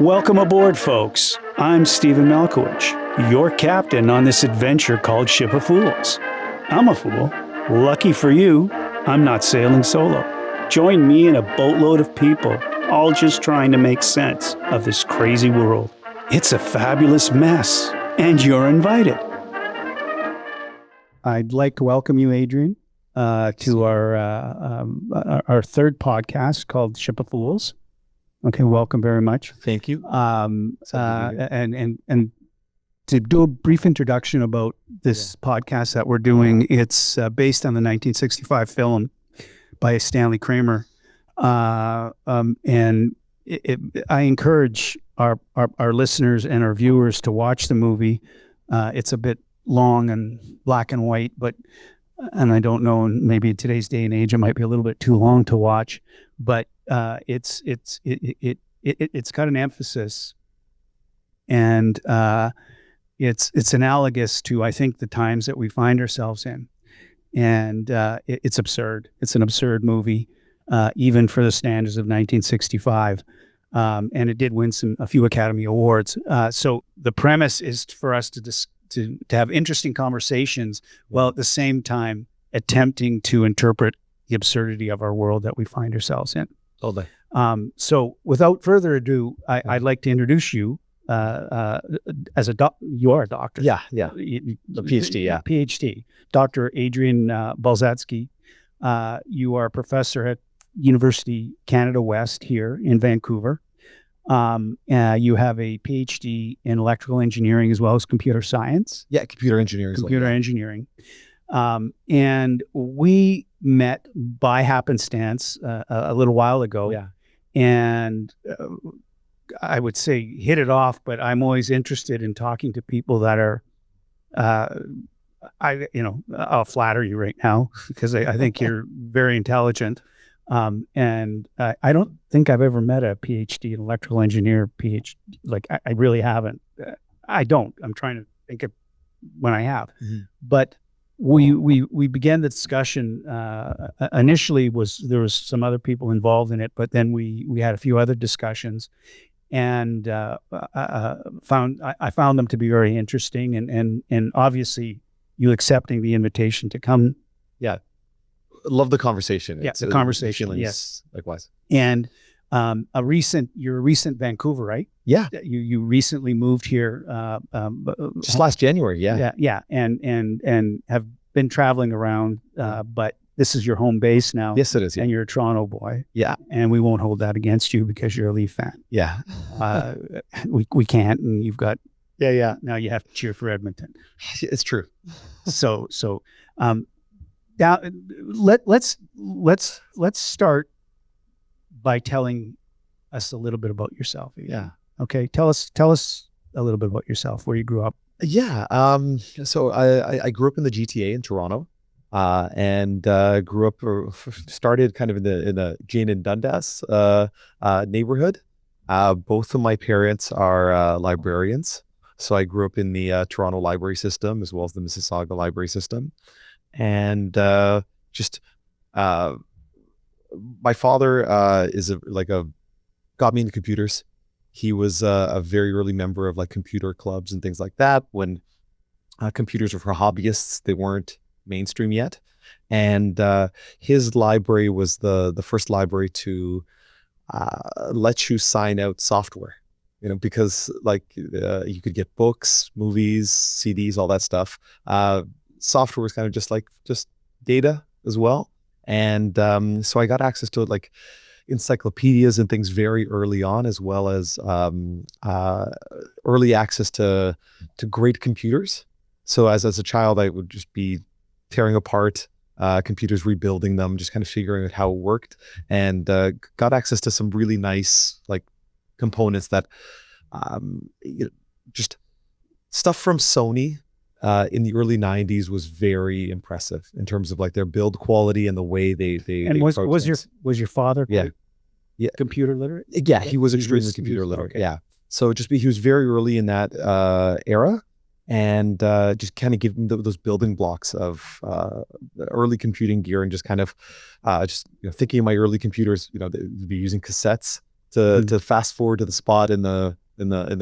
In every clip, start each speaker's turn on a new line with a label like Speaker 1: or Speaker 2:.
Speaker 1: Welcome aboard, folks. I'm Steven Malkowich, your captain on this adventure called Ship of Fools. I'm a fool. Lucky for you, I'm not sailing solo. Join me and a boatload of people, all just trying to make sense of this crazy world. It's a fabulous mess, and you're invited. I'd like to welcome you, Adrian, to our third podcast called Ship of Fools. Okay, welcome very much.
Speaker 2: Thank you.
Speaker 1: And to do a brief introduction about this podcast that we're doing, it's based on the 1965 film by Stanley Kramer, and I encourage our listeners and our viewers to watch the movie. It's a bit long and black and white, and I don't know, maybe in today's day and age, it might be a little bit too long to watch, but it's got an emphasis, and it's analogous to, I think, the times that we find ourselves in, and it's absurd. It's an absurd movie, even for the standards of 1965, and it did win a few Academy Awards. So the premise is for us to have interesting conversations, while at the same time attempting to interpret the absurdity of our world that we find ourselves in.
Speaker 2: Totally.
Speaker 1: So without further ado, I'd like to introduce you as you are a doctor.
Speaker 2: Yeah. The Ph.D. Yeah.
Speaker 1: Ph.D. Dr. Adrian Bulzacki. You are a professor at University Canada West here in Vancouver. You have a Ph.D. in electrical engineering as well as computer science.
Speaker 2: Yeah, computer engineering.
Speaker 1: Engineering. And we met by happenstance a little while ago.
Speaker 2: Yeah.
Speaker 1: And I would say hit it off, but I'm always interested in talking to people that are, I'll flatter you right now because I think you're very intelligent. And I don't think I've ever met a PhD in electrical engineer, I really haven't. I don't. I'm trying to think of when I have. Mm-hmm. But we began the discussion. Initially, there was some other people involved in it, but then we had a few other discussions, and I found them to be very interesting, and obviously you accepting the invitation to come.
Speaker 2: Yeah. Love the conversation.
Speaker 1: Yeah, the conversation.
Speaker 2: Feelings,
Speaker 1: yes,
Speaker 2: likewise.
Speaker 1: And you're a recent Vancouver, right?
Speaker 2: Yeah.
Speaker 1: You recently moved here.
Speaker 2: Just last January. Yeah.
Speaker 1: Yeah. And have been traveling around, but this is your home base now.
Speaker 2: Yes, it is. Yeah.
Speaker 1: And you're a Toronto boy.
Speaker 2: Yeah.
Speaker 1: And we won't hold that against you because you're a Leaf fan.
Speaker 2: Yeah.
Speaker 1: We can't, and you've got.
Speaker 2: Yeah.
Speaker 1: Now you have to cheer for Edmonton.
Speaker 2: It's true.
Speaker 1: So. Now, let's start by telling us a little bit about yourself.
Speaker 2: Yeah.
Speaker 1: Okay. Tell us a little bit about yourself, where you grew up.
Speaker 2: Yeah. So I grew up in the GTA in Toronto, and grew up started kind of in the Jane and Dundas neighborhood. Both of my parents are librarians, so I grew up in the Toronto library system as well as the Mississauga library system. And my father got me into computers. He was a very early member of computer clubs and things like that when computers were for hobbyists. They weren't mainstream yet. And his library was the first library to let you sign out software, because you could get books, movies, CDs, all that stuff. Software was kind of just data as well. And so I got access to encyclopedias and things very early on, as well as early access to great computers. So as a child, I would just be tearing apart computers, rebuilding them, just kind of figuring out how it worked, and got access to some really nice components that just stuff from Sony in the early 90s was very impressive in terms of their build quality and the way they
Speaker 1: was your father
Speaker 2: yeah
Speaker 1: computer literate?
Speaker 2: Yeah, he was extremely computer literate. Okay. Yeah, so he was very early in that era, and just kind of give them those building blocks of the early computing gear, and just kind of thinking of my early computers, they'd be using cassettes to fast forward to the spot in the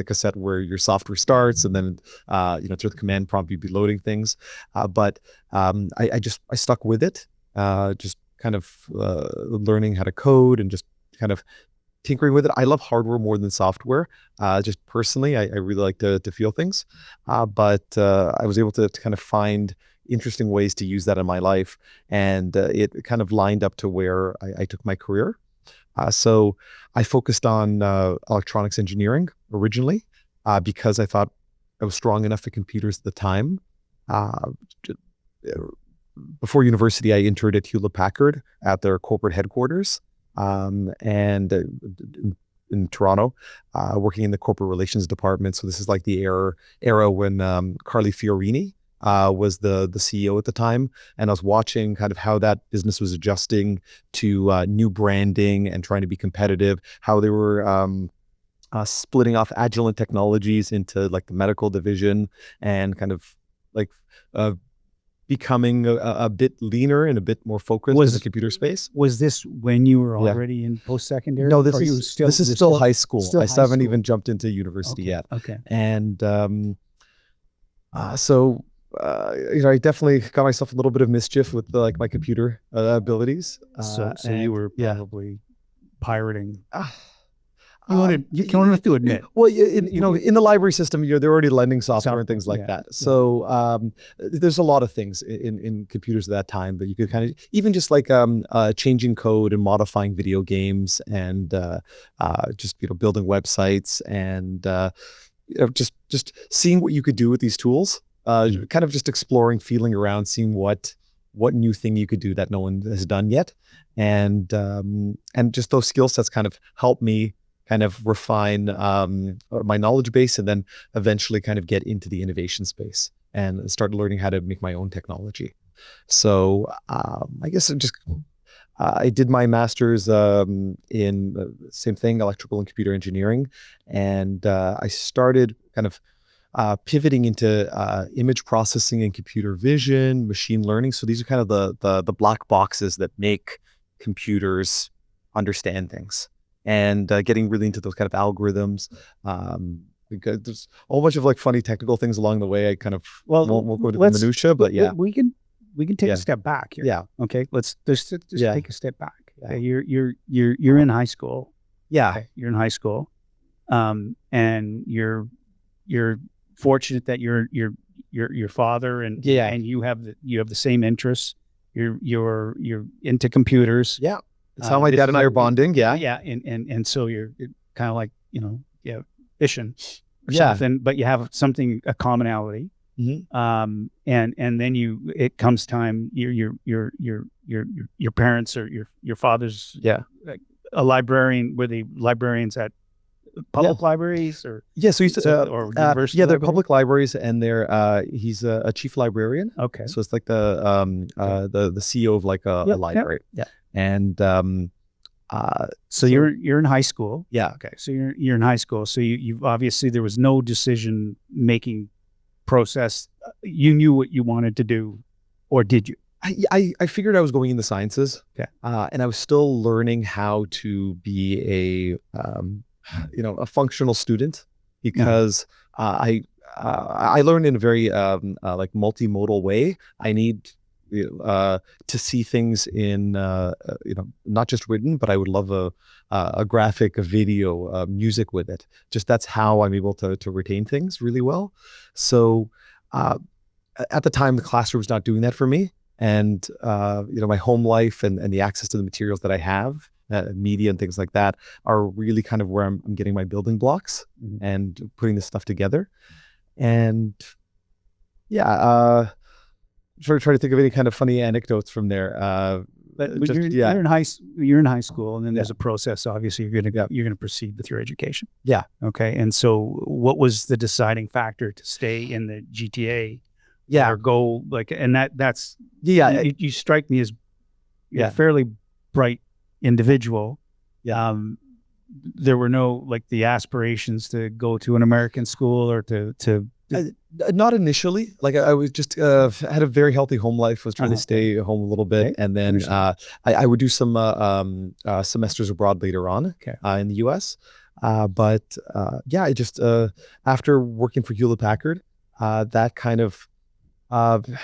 Speaker 2: cassette where your software starts, and then through the command prompt you'd be loading things. But I stuck with it, just kind of learning how to code and just kind of tinkering with it. I love hardware more than software. Just personally, I really like to feel things. But I was able to kind of find interesting ways to use that in my life, and it kind of lined up to where I took my career. So I focused on electronics engineering originally because I thought I was strong enough at computers at the time. Before university, I interned at Hewlett-Packard at their corporate headquarters, and in Toronto, working in the corporate relations department. So this is like the era when Carly Fiorini was the CEO at the time, and I was watching kind of how that business was adjusting to new branding and trying to be competitive, how they were splitting off Agilent Technologies into like the medical division, and kind of like becoming a bit leaner and a bit more focused in the computer space.
Speaker 1: Was this when you were already in post-secondary?
Speaker 2: No, this is still high school. I still haven't even jumped into university yet.
Speaker 1: Okay.
Speaker 2: And so I definitely got myself a little bit of mischief with my computer abilities.
Speaker 1: So you were probably pirating. You can't have to admit.
Speaker 2: Well, in the library system, they're already lending software and things like that. So there's a lot of things in computers at that time that you could kind of, even just like changing code and modifying video games, and just building websites, and just seeing what you could do with these tools. Kind of just exploring, feeling around, seeing what new thing you could do that no one has done yet, and just those skill sets kind of help me kind of refine my knowledge base, and then eventually kind of get into the innovation space and start learning how to make my own technology. So I guess I did my master's in same thing, electrical and computer engineering, and I started kind of pivoting into image processing and computer vision, machine learning. So these are kind of the black boxes that make computers understand things, and getting really into those kind of algorithms. Because there's a whole bunch of like funny technical things along the way. I kind of won't go into the minutia, but yeah,
Speaker 1: we can take a step back here.
Speaker 2: Yeah.
Speaker 1: Okay. Let's just take a step back. Yeah. You're in high school.
Speaker 2: Yeah.
Speaker 1: Okay? You're in high school, and you're fortunate that your father and you have the same interests. You're into computers.
Speaker 2: Yeah. That's how my dad and I are bonding. Yeah.
Speaker 1: Yeah. And so you're kind of like, fishing or something, but you have a commonality. Mm-hmm. And then it comes time, your parents or your father's a librarian. Were they librarians at public libraries or
Speaker 2: so he's
Speaker 1: or university?
Speaker 2: They're public libraries, and he's a chief librarian.
Speaker 1: Okay.
Speaker 2: So it's like the CEO of like a library.
Speaker 1: Yeah.
Speaker 2: And
Speaker 1: so you're in high school.
Speaker 2: Yeah.
Speaker 1: Okay. So you're in high school. So you've obviously, there was no decision making process. You knew what you wanted to do, or did you?
Speaker 2: I figured I was going in the sciences.
Speaker 1: Okay.
Speaker 2: And I was still learning how to be a functional student, because I learned in a very like multimodal way. I need to see things in not just written, but I would love a graphic, a video, music with it. Just that's how I'm able to retain things really well. So at the time, the classroom was not doing that for me, and my home life and the access to the materials that I have, media and things like that, are really kind of where I'm getting my building blocks and putting this stuff together. And try to think of any kind of funny anecdotes from there.
Speaker 1: You're in high school, and then there's a process. Obviously, you're gonna proceed with your education.
Speaker 2: Yeah.
Speaker 1: Okay. And so, what was the deciding factor to stay in the GTA?
Speaker 2: Yeah.
Speaker 1: Or go and that's You strike me as a fairly bright individual.
Speaker 2: Yeah.
Speaker 1: There were no the aspirations to go to an American school or to
Speaker 2: Not initially. Like I was just had a very healthy home life. Was trying to stay home a little bit,
Speaker 1: Okay.
Speaker 2: and then I would do some semesters abroad later on in the U.S. But I just after working for Hewlett Packard, that kind of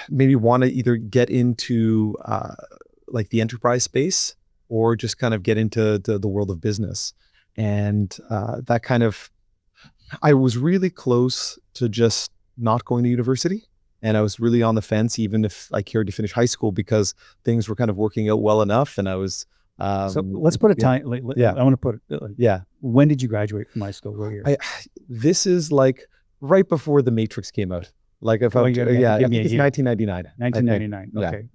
Speaker 2: made me want to either get into like the enterprise space or just kind of get into the world of business, and that kind of. I was really close to just not going to university. And I was really on the fence, even if I cared to finish high school, because things were kind of working out well enough. And I was.
Speaker 1: So let's put a time. I want to put it. When did you graduate from high school? What year?
Speaker 2: This is like right before The Matrix came out. Like if I think it's 1999.
Speaker 1: 1999. Okay.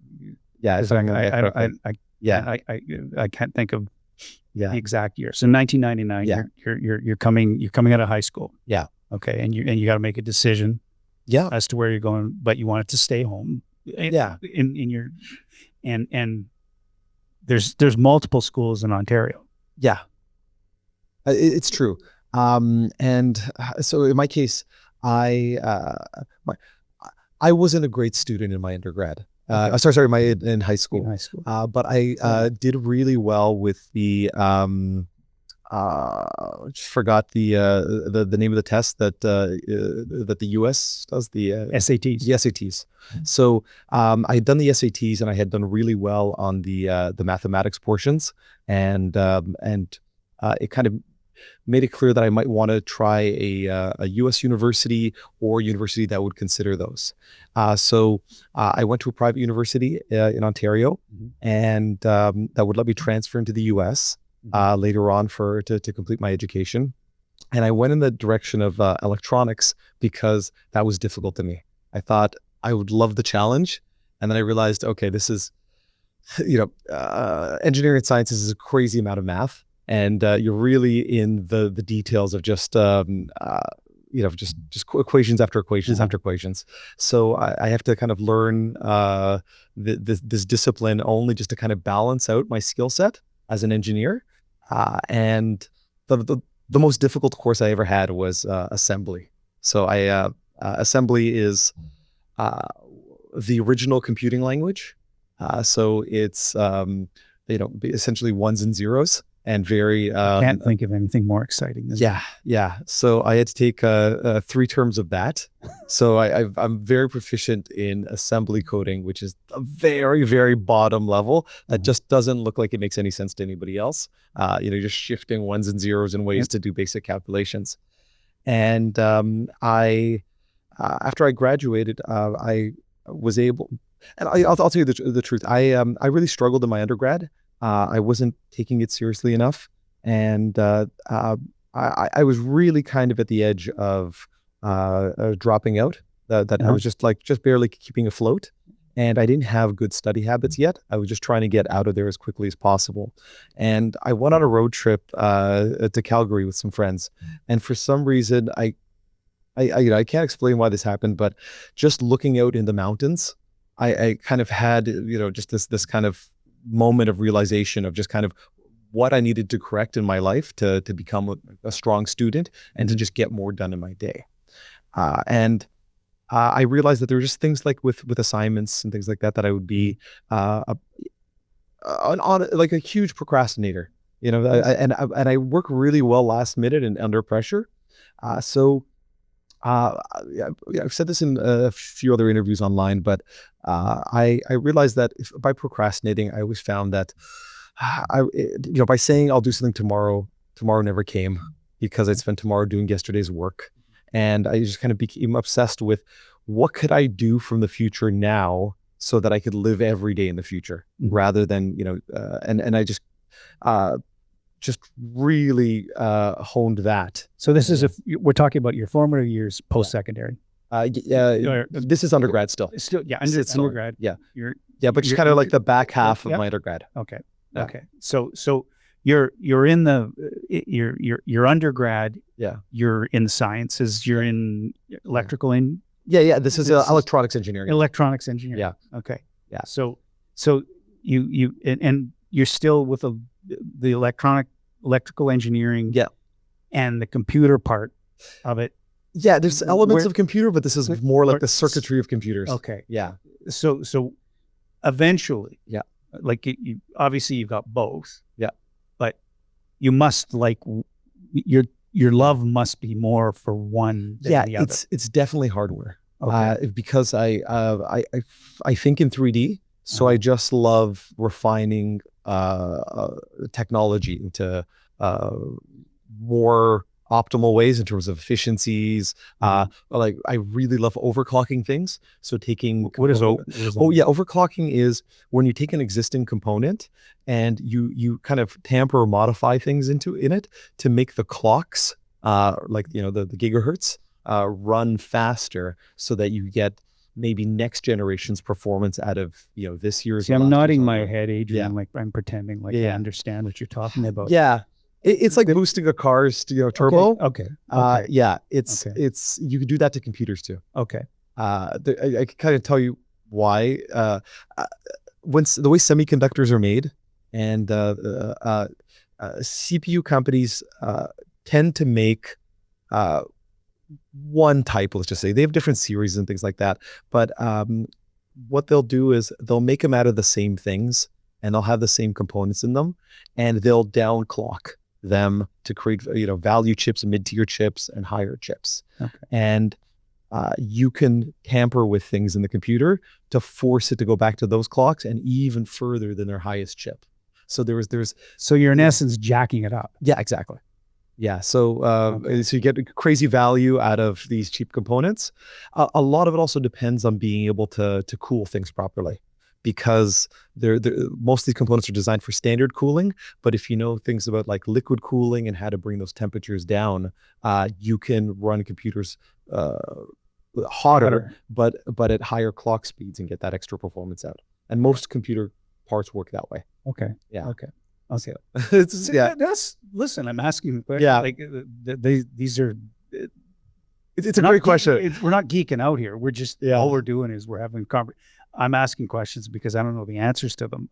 Speaker 2: Yeah.
Speaker 1: I can't think of the exact year. So 1999. Yeah. You're coming out of high school.
Speaker 2: Yeah.
Speaker 1: Okay. And you got to make a decision.
Speaker 2: Yeah.
Speaker 1: As to where you're going, but you wanted to stay home.
Speaker 2: Yeah.
Speaker 1: In your and there's multiple schools in Ontario.
Speaker 2: Yeah. It's true. And so in my case, I wasn't a great student in my undergrad. In high school.
Speaker 1: In high school.
Speaker 2: But I did really well with the just forgot the name of the test that the US does, the
Speaker 1: SATs.
Speaker 2: The SATs. So I had done the SATs and I had done really well on the mathematics portions, and it kind of made it clear that I might want to try a U.S. university or university that would consider those. So I went to a private university in Ontario, and that would let me transfer into the U.S. Later on to complete my education. And I went in the direction of electronics because that was difficult to me. I thought I would love the challenge, and then I realized, okay, this is, engineering and sciences is a crazy amount of math. And you're really in the details of just just equations after equations after equations. So I have to kind of learn this discipline only just to kind of balance out my skill set as an engineer. And the most difficult course I ever had was assembly. So assembly is the original computing language. So it's essentially ones and zeros. And very
Speaker 1: I can't think of anything more exciting than that.
Speaker 2: Yeah. So I had to take 3 terms of that. So I'm very proficient in assembly coding, which is a very, very bottom level that just doesn't look like it makes any sense to anybody else. Just shifting ones and zeros in ways to do basic calculations. And after I graduated, I was able, and I'll tell you the truth. I really struggled in my undergrad. I wasn't taking it seriously enough, and I was really kind of at the edge of dropping out. That I was just barely keeping afloat, and I didn't have good study habits yet. I was just trying to get out of there as quickly as possible. And I went on a road trip to Calgary with some friends, and for some reason, I can't explain why this happened, but just looking out in the mountains, I kind of had just this kind of moment of realization of just kind of what I needed to correct in my life to become a strong student and to just get more done in my day. And I realized that there were just things like with assignments and things like that I would be on like a huge procrastinator, and I work really well last minute and under pressure. So I've said this in a few other interviews online, but I realized that by procrastinating, I always found that by saying I'll do something tomorrow never came, because I'd spent tomorrow doing yesterday's work. And I just kind of became obsessed with what could I do from the future now so that I could live every day in the future, rather than, and I just really honed that.
Speaker 1: So this is we're talking about your formative years post-secondary.
Speaker 2: This is undergrad still.
Speaker 1: Still, it's undergrad.
Speaker 2: Yeah, but just kind of like the back half of my undergrad.
Speaker 1: Okay. Yeah. Okay. So you're in your undergrad.
Speaker 2: Yeah.
Speaker 1: You're in sciences. You're in electrical
Speaker 2: This is electronics engineering.
Speaker 1: Electronics engineering.
Speaker 2: Yeah.
Speaker 1: Okay.
Speaker 2: Yeah.
Speaker 1: So you and you're still with the electrical engineering.
Speaker 2: Yeah.
Speaker 1: And the computer part of it
Speaker 2: Yeah, there's elements
Speaker 1: Where-
Speaker 2: of computer, but this is more like
Speaker 1: or-
Speaker 2: the circuitry of computers.
Speaker 1: Okay.
Speaker 2: Yeah.
Speaker 1: So eventually,
Speaker 2: Yeah.
Speaker 1: like you obviously you've got both.
Speaker 2: Yeah.
Speaker 1: But you must like your love must be more for one than the other.
Speaker 2: It's definitely hardware.
Speaker 1: Okay.
Speaker 2: Because I think in 3D, so I just love refining technology into more optimal ways in terms of efficiencies. Like I really love overclocking things. So taking overclocking is when you take an existing component and you kind of tamper or modify things in it to make the clocks like the gigahertz run faster, so that you get maybe next generation's performance out of this year's.
Speaker 1: See, I'm nodding my head, Adrian, like I'm pretending like I
Speaker 2: Yeah.
Speaker 1: understand what you're talking about.
Speaker 2: Yeah. It's like boosting a car's turbo.
Speaker 1: Okay.
Speaker 2: Yeah, it's you could do that to computers too.
Speaker 1: Okay.
Speaker 2: I can kind of tell you why. When the way semiconductors are made, and CPU companies tend to make one type. Let's just say they have different series and things like that. But what they'll do is they'll make them out of the same things, and they'll have the same components in them, and they'll downclock them to create value chips, mid-tier chips, and higher chips.
Speaker 1: Okay.
Speaker 2: And you can tamper with things in the computer to force it to go back to those clocks and even further than their highest chip. So
Speaker 1: so you're in essence jacking it up.
Speaker 2: Yeah, exactly. Yeah, so so you get crazy value out of these cheap components. A lot of it also depends on being able to cool things properly, because most of these components are designed for standard cooling. But if you know things about like liquid cooling and how to bring those temperatures down, you can run computers hotter, but at higher clock speeds, and get that extra performance out. And most computer parts work that way.
Speaker 1: Okay.
Speaker 2: Yeah.
Speaker 1: Okay. Listen, I'm asking.
Speaker 2: Yeah.
Speaker 1: Like these are.
Speaker 2: It's a great question.
Speaker 1: We're not geeking out here. We're just all we're doing is we're having I'm asking questions because I don't know the answers to them.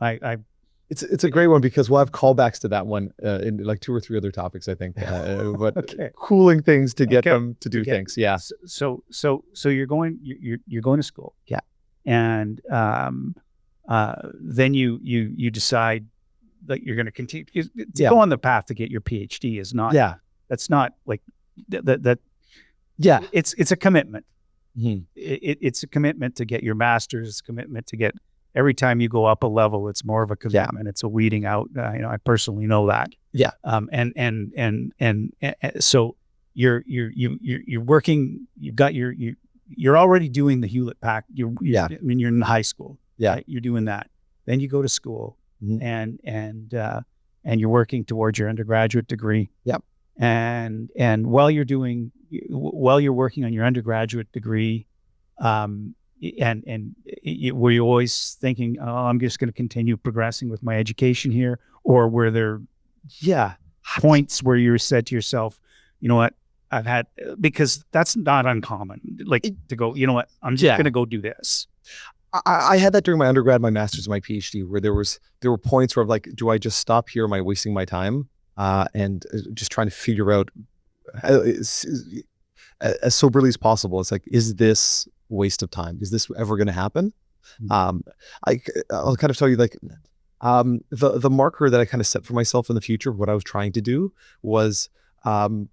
Speaker 2: It's a great one, because we'll have callbacks to that one in like 2 or 3 other topics, I think. But cooling things to get them to do things. Yeah.
Speaker 1: So you're going to school.
Speaker 2: Yeah.
Speaker 1: And then you decide that you're going to continue to go on the path to get your PhD is not.
Speaker 2: Yeah.
Speaker 1: That's not like that.
Speaker 2: Yeah.
Speaker 1: It's a commitment.
Speaker 2: Mm-hmm.
Speaker 1: It's a commitment to get your master's. It's a commitment to get. Every time you go up a level, it's more of a commitment. It's a weeding out. I personally know that.
Speaker 2: Yeah.
Speaker 1: And so you're working. You're already doing the Hewlett Pack. I mean, you're in high school.
Speaker 2: Yeah.
Speaker 1: Right? You're doing that. Then you go to school, and you're working towards your undergraduate degree.
Speaker 2: Yep.
Speaker 1: And while you're working on your undergraduate degree, were you always thinking, oh, I'm just going to continue progressing with my education here? Or were there points where you said to yourself, you know what, because that's not uncommon, like to go, you know what, I'm just going to go do this.
Speaker 2: I had that during my undergrad, my master's, my PhD, where there were points where I'm like, do I just stop here? Am I wasting my time? And just trying to figure out as soberly as possible. It's like, is this waste of time? Is this ever going to happen? I'll kind of tell you, like, the marker that I kind of set for myself in the future, what I was trying to do was, in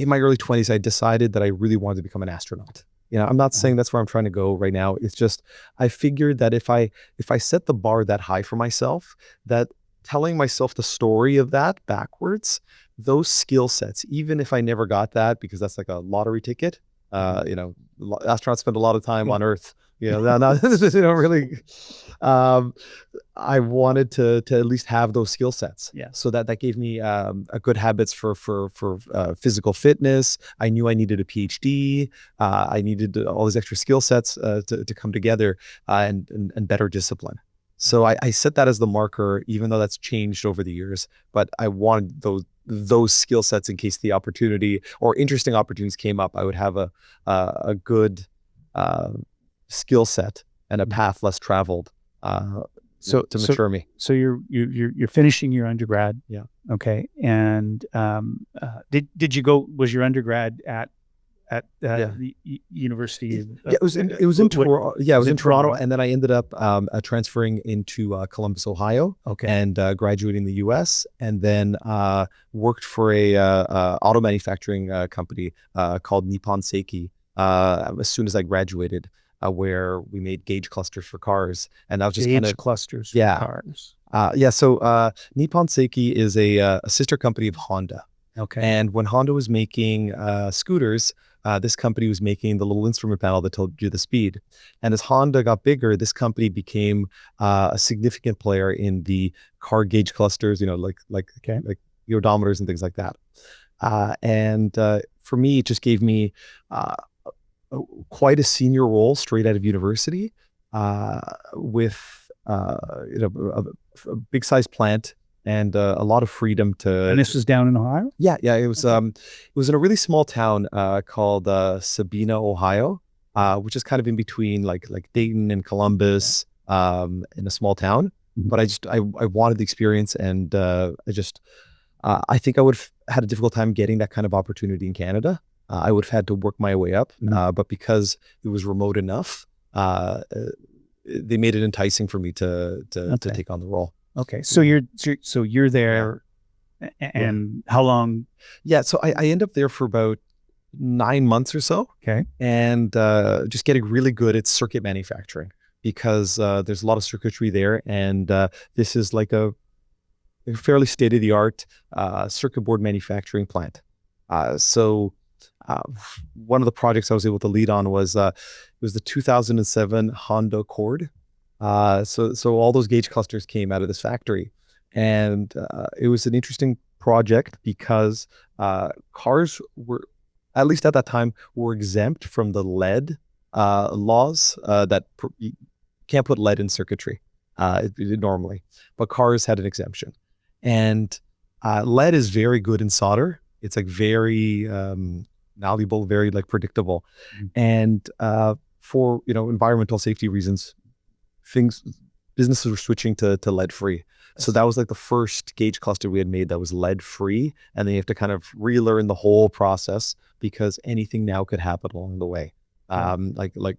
Speaker 2: my early 20s, I decided that I really wanted to become an astronaut. I'm not saying that's where I'm trying to go right now. It's just, I figured that if I set the bar that high for myself, that telling myself the story of that backwards, those skill sets, even if I never got that, because that's like a lottery ticket, astronauts spend a lot of time on Earth, really, I wanted to at least have those skill sets.
Speaker 1: Yeah.
Speaker 2: So that gave me a good habits for physical fitness. I knew I needed a PhD. I needed all these extra skill sets to come together, and better discipline. So I set that as the marker, even though that's changed over the years. But I wanted those skill sets in case the opportunity or interesting opportunities came up. I would have a good skill set and a path less traveled to mature me.
Speaker 1: So you're finishing your undergrad.
Speaker 2: Yeah.
Speaker 1: Okay. And was your undergrad at at the University of,
Speaker 2: Yeah, it was in Toronto. Yeah, it was in Toronto, and then I ended up transferring into Columbus, Ohio,
Speaker 1: Okay.
Speaker 2: and graduating in the U.S. And then worked for a auto manufacturing company called Nippon Seiki as soon as I graduated, where we made gauge clusters for cars, and that was just kind of
Speaker 1: clusters for
Speaker 2: yeah.
Speaker 1: cars.
Speaker 2: So Nippon Seiki is a sister company of Honda.
Speaker 1: Okay.
Speaker 2: And when Honda was making scooters, this company was making the little instrument panel that told you the speed. And as Honda got bigger, this company became a significant player in the car gauge clusters, like the odometers and things like that. And for me, it just gave me quite a senior role straight out of university with a big size plant and a lot of freedom to.
Speaker 1: And this was down in Ohio?
Speaker 2: Yeah. It was in a really small town called Sabina, Ohio, which is kind of in between like Dayton and Columbus, in a small town.
Speaker 1: Mm-hmm.
Speaker 2: But I wanted the experience, and I think I would have had a difficult time getting that kind of opportunity in Canada. I would have had to work my way up, but because it was remote enough, they made it enticing for me to take on the role.
Speaker 1: Okay, so you're there, and how long?
Speaker 2: Yeah, so I end up there for about 9 months or so.
Speaker 1: Okay,
Speaker 2: and just getting really good at circuit manufacturing, because there's a lot of circuitry there, and this is like a fairly state-of-the-art circuit board manufacturing plant. So one of the projects I was able to lead on was the 2007 Honda Accord. So all those gauge clusters came out of this factory, and it was an interesting project because cars were, at least at that time, were exempt from the lead laws that you can't put lead in circuitry normally, but cars had an exemption. And lead is very good in solder. It's like very malleable, very like predictable. And for environmental safety reasons, businesses were switching to lead free. So that was like the first gauge cluster we had made that was lead free, and then you have to kind of relearn the whole process because anything now could happen along the way. Like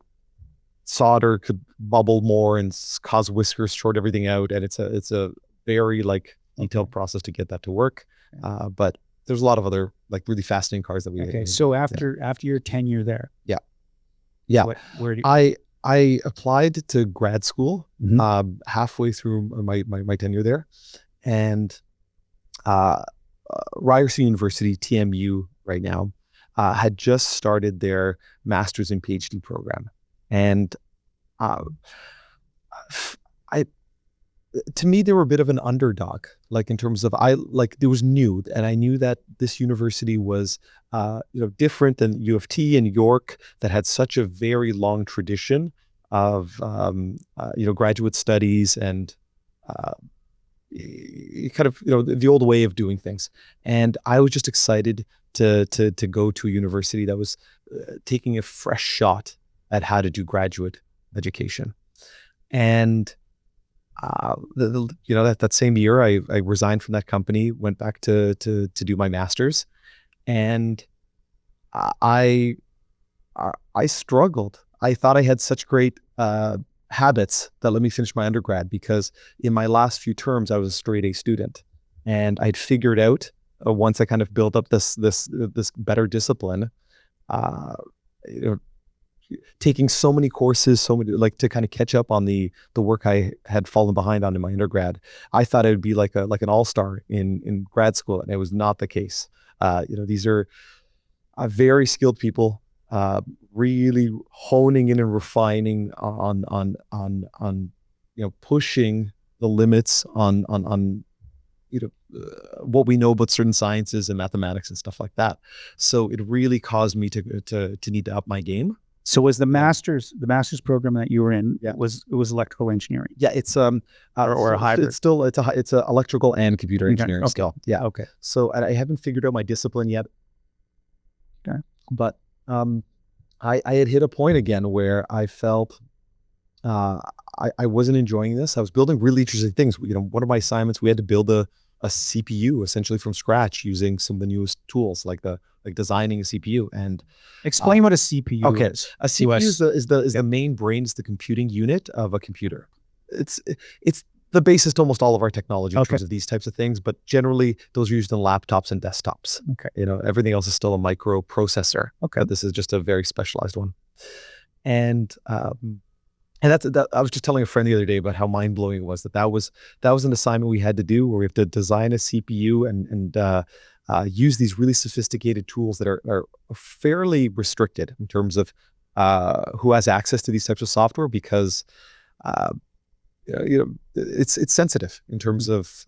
Speaker 2: solder could bubble more and cause whiskers, short everything out, and it's a very like detailed process to get that to work. But there's a lot of other like really fascinating cars that we made.
Speaker 1: So after your tenure there,
Speaker 2: where do you... I applied to grad school halfway through my tenure there, and Ryerson University, TMU right now, had just started their master's and Ph.D. program. And to me, they were a bit of an underdog, like in terms of it was new, and I knew that this university was different than U of T and York, that had such a very long tradition of graduate studies and kind of the old way of doing things. And I was just excited to go to a university that was taking a fresh shot at how to do graduate education. And that same year, I resigned from that company, went back to do my master's, and I struggled. I thought I had such great habits that let me finish my undergrad, because in my last few terms I was a straight A student, and I'd figured out once I kind of built up this better discipline, taking so many courses, to kind of catch up on the work I had fallen behind on in my undergrad. I thought I would be like an all-star in grad school, and it was not the case. These are very skilled people, really honing in and refining on pushing the limits on what we know about certain sciences and mathematics and stuff like that. So it really caused me to need to up my game.
Speaker 1: So was the master's program that you were in, it was electrical engineering?
Speaker 2: Yeah, it's or a hybrid. It's a electrical and computer engineering skill. Yeah.
Speaker 1: Okay.
Speaker 2: So I haven't figured out my discipline yet.
Speaker 1: Okay.
Speaker 2: But I had hit a point again where I felt I wasn't enjoying this. I was building really interesting things. One of my assignments, we had to build a a CPU essentially from scratch using some of the newest tools, like designing a CPU. And
Speaker 1: Explain what a CPU
Speaker 2: okay,
Speaker 1: is.
Speaker 2: a CPU is the main brain, is the computing unit of a computer. It's the basis to almost all of our technology in terms of these types of things, but generally those are used in laptops and desktops.
Speaker 1: Okay.
Speaker 2: Everything else is still a microprocessor.
Speaker 1: Okay.
Speaker 2: This is just a very specialized one. And that I was just telling a friend the other day about how mind blowing it was that was an assignment we had to do, where we have to design a CPU and use these really sophisticated tools that are fairly restricted in terms of who has access to these types of software, because it's sensitive in terms of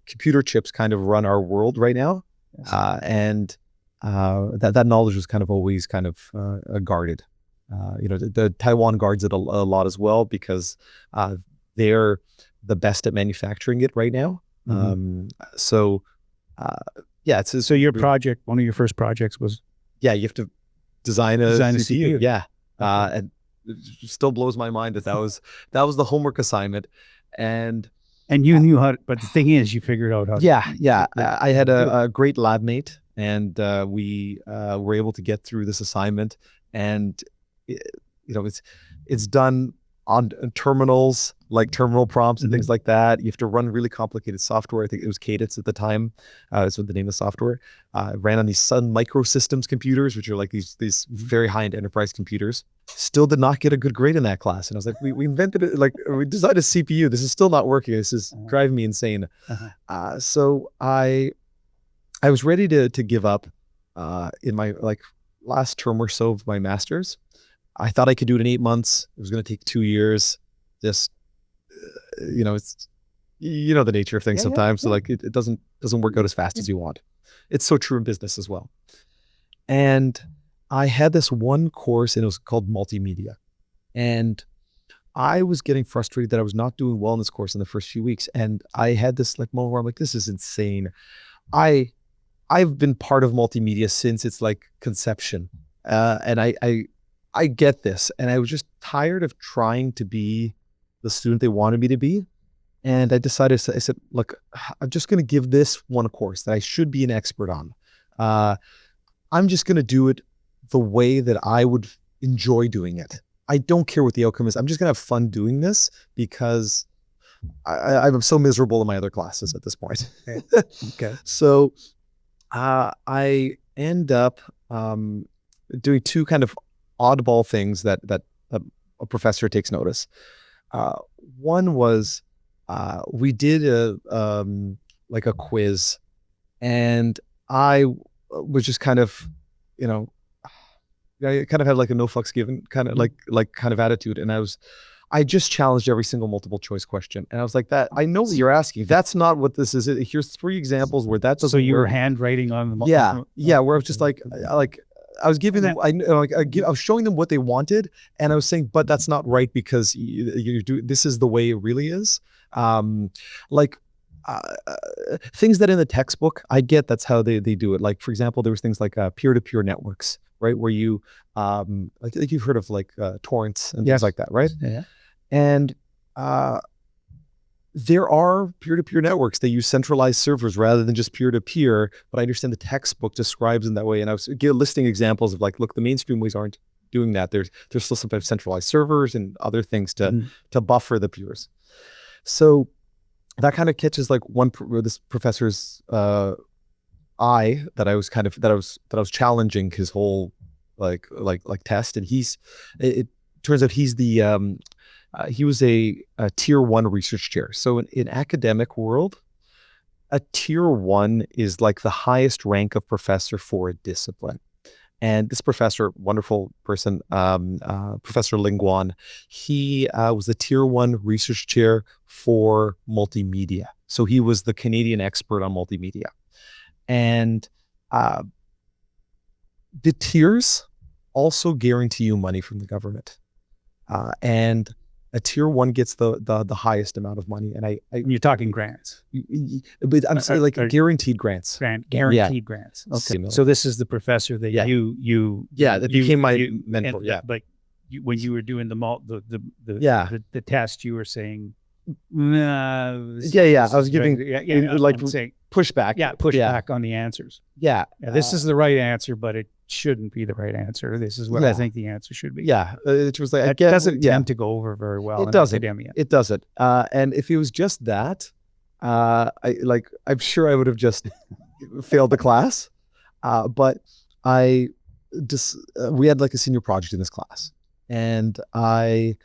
Speaker 2: computer chips kind of run our world right now.
Speaker 1: Yes.
Speaker 2: And that knowledge was kind of always kind of guarded. The Taiwan guards it a lot as well, because they're the best at manufacturing it right now. So your
Speaker 1: project, one of your first projects was?
Speaker 2: Yeah, you have to design a CPU. Yeah.
Speaker 1: Okay.
Speaker 2: And it still blows my mind that was the homework assignment. And
Speaker 1: you knew how, but the thing is, you figured out how.
Speaker 2: Yeah. I had a great lab mate, and we were able to get through this assignment. And it's done on terminals, like terminal prompts and things like that. You have to run really complicated software. I think it was Cadence at the time. That's what the name of the software. It ran on these Sun Microsystems computers, which are like these very high-end enterprise computers. Still did not get a good grade in that class. And I was like, we invented it, like we designed a CPU. This is still not working. This is driving me insane. So I was ready to give up in my last term or so of my master's. I thought I could do it in 8 months. It was going to take 2 years. Just, it's, the nature of things sometimes. So it doesn't work out as fast as you want. It's so true in business as well. And I had this one course, and it was called multimedia. And I was getting frustrated that I was not doing well in this course in the first few weeks. And I had this moment where I'm like, this is insane. I've been part of multimedia since its conception. And I get this. And I was just tired of trying to be the student they wanted me to be. And I decided, I said, look, I'm just going to give this one course that I should be an expert on. I'm just going to do it the way that I would enjoy doing it. I don't care what the outcome is. I'm just going to have fun doing this, because I'm so miserable in my other classes at this point.
Speaker 1: Okay.
Speaker 2: So I end up doing two kind of oddball things that a professor takes notice. One was we did a quiz, and I was just kind of, I kind of had a no fucks given kind of attitude, and I just challenged every single multiple choice question, and I was like, that I know what you're asking. That's not what this is. Here's 3 examples where that doesn't.
Speaker 1: So you
Speaker 2: work.
Speaker 1: were handwriting on the
Speaker 2: Yeah. Where I was just I was giving them, I was showing them what they wanted, and I was saying, but that's not right, because you do, this is the way it really is. Things that in the textbook, I get that's how they do it. For example, there was things like peer-to-peer networks, right? Where you, like you've heard of torrents and things like that, right?
Speaker 1: Yeah.
Speaker 2: And there are peer-to-peer networks. They use centralized servers rather than just peer-to-peer, but I understand the textbook describes them that way. And I was listing examples of look, the mainstream ways aren't doing that. There's still sometimes centralized servers and other things to buffer the peers. So that kind of catches this professor's eye, that I was challenging his whole test. And it turns out he's the he was a tier 1 research chair. So in academic world, a tier 1 is the highest rank of professor for a discipline. And this professor, wonderful person, Professor Ling Guan, he was the tier 1 research chair for multimedia. So he was the Canadian expert on multimedia. And the tiers also guarantee you money from the government. And a tier 1 gets the highest amount of money. And
Speaker 1: you're talking grants,
Speaker 2: but I'm saying guaranteed grants.
Speaker 1: Guaranteed grants. Okay. So this is the professor that
Speaker 2: that became my mentor.
Speaker 1: When you were doing the test, you were saying
Speaker 2: Yeah. I was giving like pushback.
Speaker 1: Yeah, pushback on the answers.
Speaker 2: Yeah.
Speaker 1: This is the right answer, but it shouldn't be the right answer. This is what I think the answer should be.
Speaker 2: Yeah. It was like,
Speaker 1: it doesn't tend to go over very well in academia.
Speaker 2: It doesn't. And if it was just that, I'm sure I would have just failed the class. But we had like a senior project in this class, and I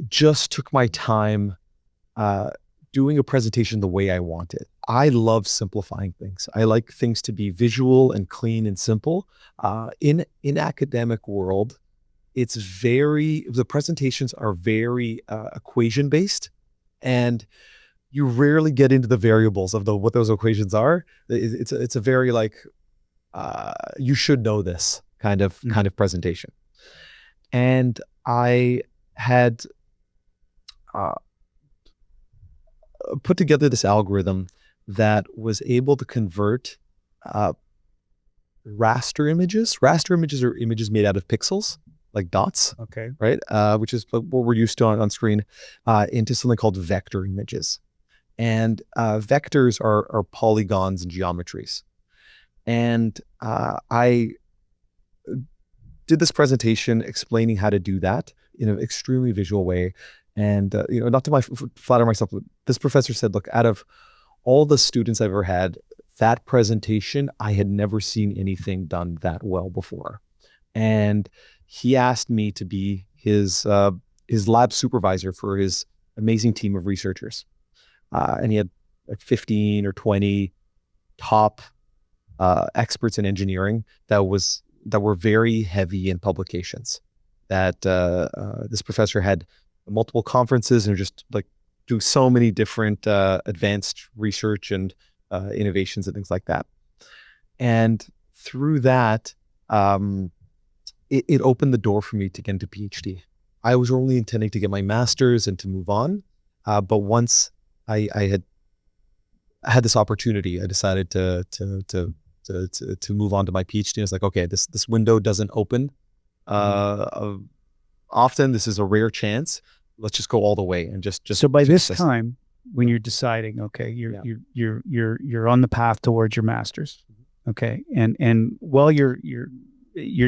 Speaker 2: just took my time doing a presentation the way I wanted. I love simplifying things. I like things to be visual and clean and simple. In academic world, the presentations are very equation based, and you rarely get into the variables of what those equations are. It's a very like you should know this kind of presentation. And I had put together this algorithm that was able to convert raster images. Raster images are images made out of pixels, like dots.
Speaker 1: Okay.
Speaker 2: Right? Which is what we're used to on screen, into something called vector images. And vectors are polygons and geometries. And I did this presentation explaining how to do that in an extremely visual way. And not to flatter myself, this professor said, look, out of all the students I've ever had, that presentation, I had never seen anything done that well before. And he asked me to be his lab supervisor for his amazing team of researchers. And he had like 15 or 20 top experts in engineering that were very heavy in publications. That this professor had multiple conferences and just like do so many different advanced research and innovations and things like that. And through that, it opened the door for me to get into PhD. I was only intending to get my master's and to move on, but once I had this opportunity, I decided to move on to my PhD. I was like, okay, this window doesn't open often. This is a rare chance. Let's just go all the way and just.
Speaker 1: So by this time, when you're deciding, okay, you're on the path towards your master's, okay, and while you're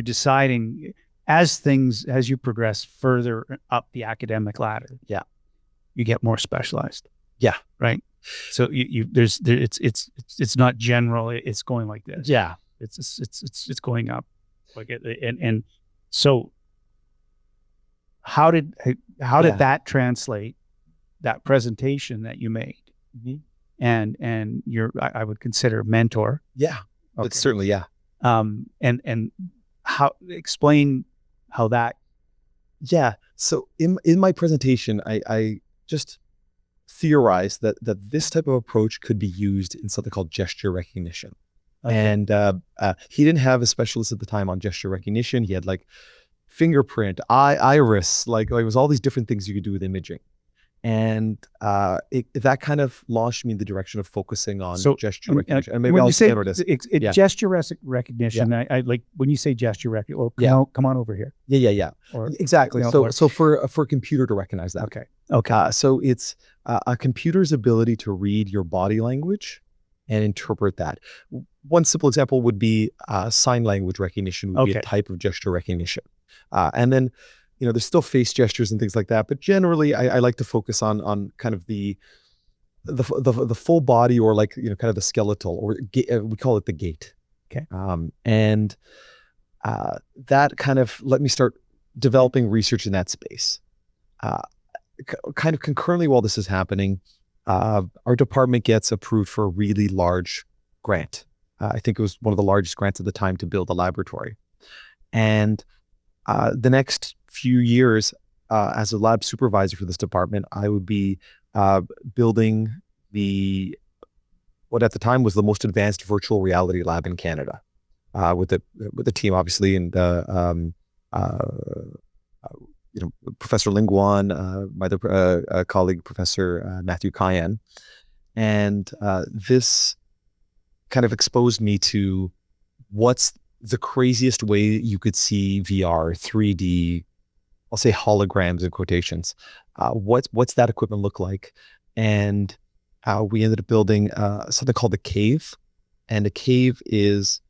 Speaker 1: deciding as you progress further up the academic ladder, you get more specialized.
Speaker 2: Yeah.
Speaker 1: Right. So it's not general. It's going like this.
Speaker 2: Yeah.
Speaker 1: It's going up, like and so how did that translate, that presentation that you made, and I would consider mentor.
Speaker 2: Yeah. Okay. It's certainly
Speaker 1: and how explain how that.
Speaker 2: Yeah. So in my presentation, I just theorized that this type of approach could be used in something called gesture recognition. Okay. And he didn't have a specialist at the time on gesture recognition. He had like fingerprint, iris, like it was all these different things you could do with imaging. And that kind of launched me in the direction of focusing on gesture recognition. And maybe I'll say what it is.
Speaker 1: Gesture recognition. I like when you say gesture recognition. Come on over here.
Speaker 2: Yeah. Or, exactly. So for a computer to recognize that.
Speaker 1: Okay.
Speaker 2: So it's a computer's ability to read your body language and interpret that. One simple example would be sign language recognition would be a type of gesture recognition. And then, there's still face gestures and things like that, but generally I like to focus on kind of the full body, or like, kind of the skeletal, or we call it the gait.
Speaker 1: Okay.
Speaker 2: And that kind of let me start developing research in that space. Kind of concurrently while this is happening, our department gets approved for a really large grant. I think it was one of the largest grants at the time to build a laboratory. And the next few years, as a lab supervisor for this department, I would be building what at the time was the most advanced virtual reality lab in Canada, with the team obviously, and Professor Lingwan, my other colleague, Professor Matthew Cayenne. And this kind of exposed me to what's the craziest way you could see VR, 3D, I'll say holograms in quotations, what's that equipment look like? And we ended up building something called a cave. And a cave is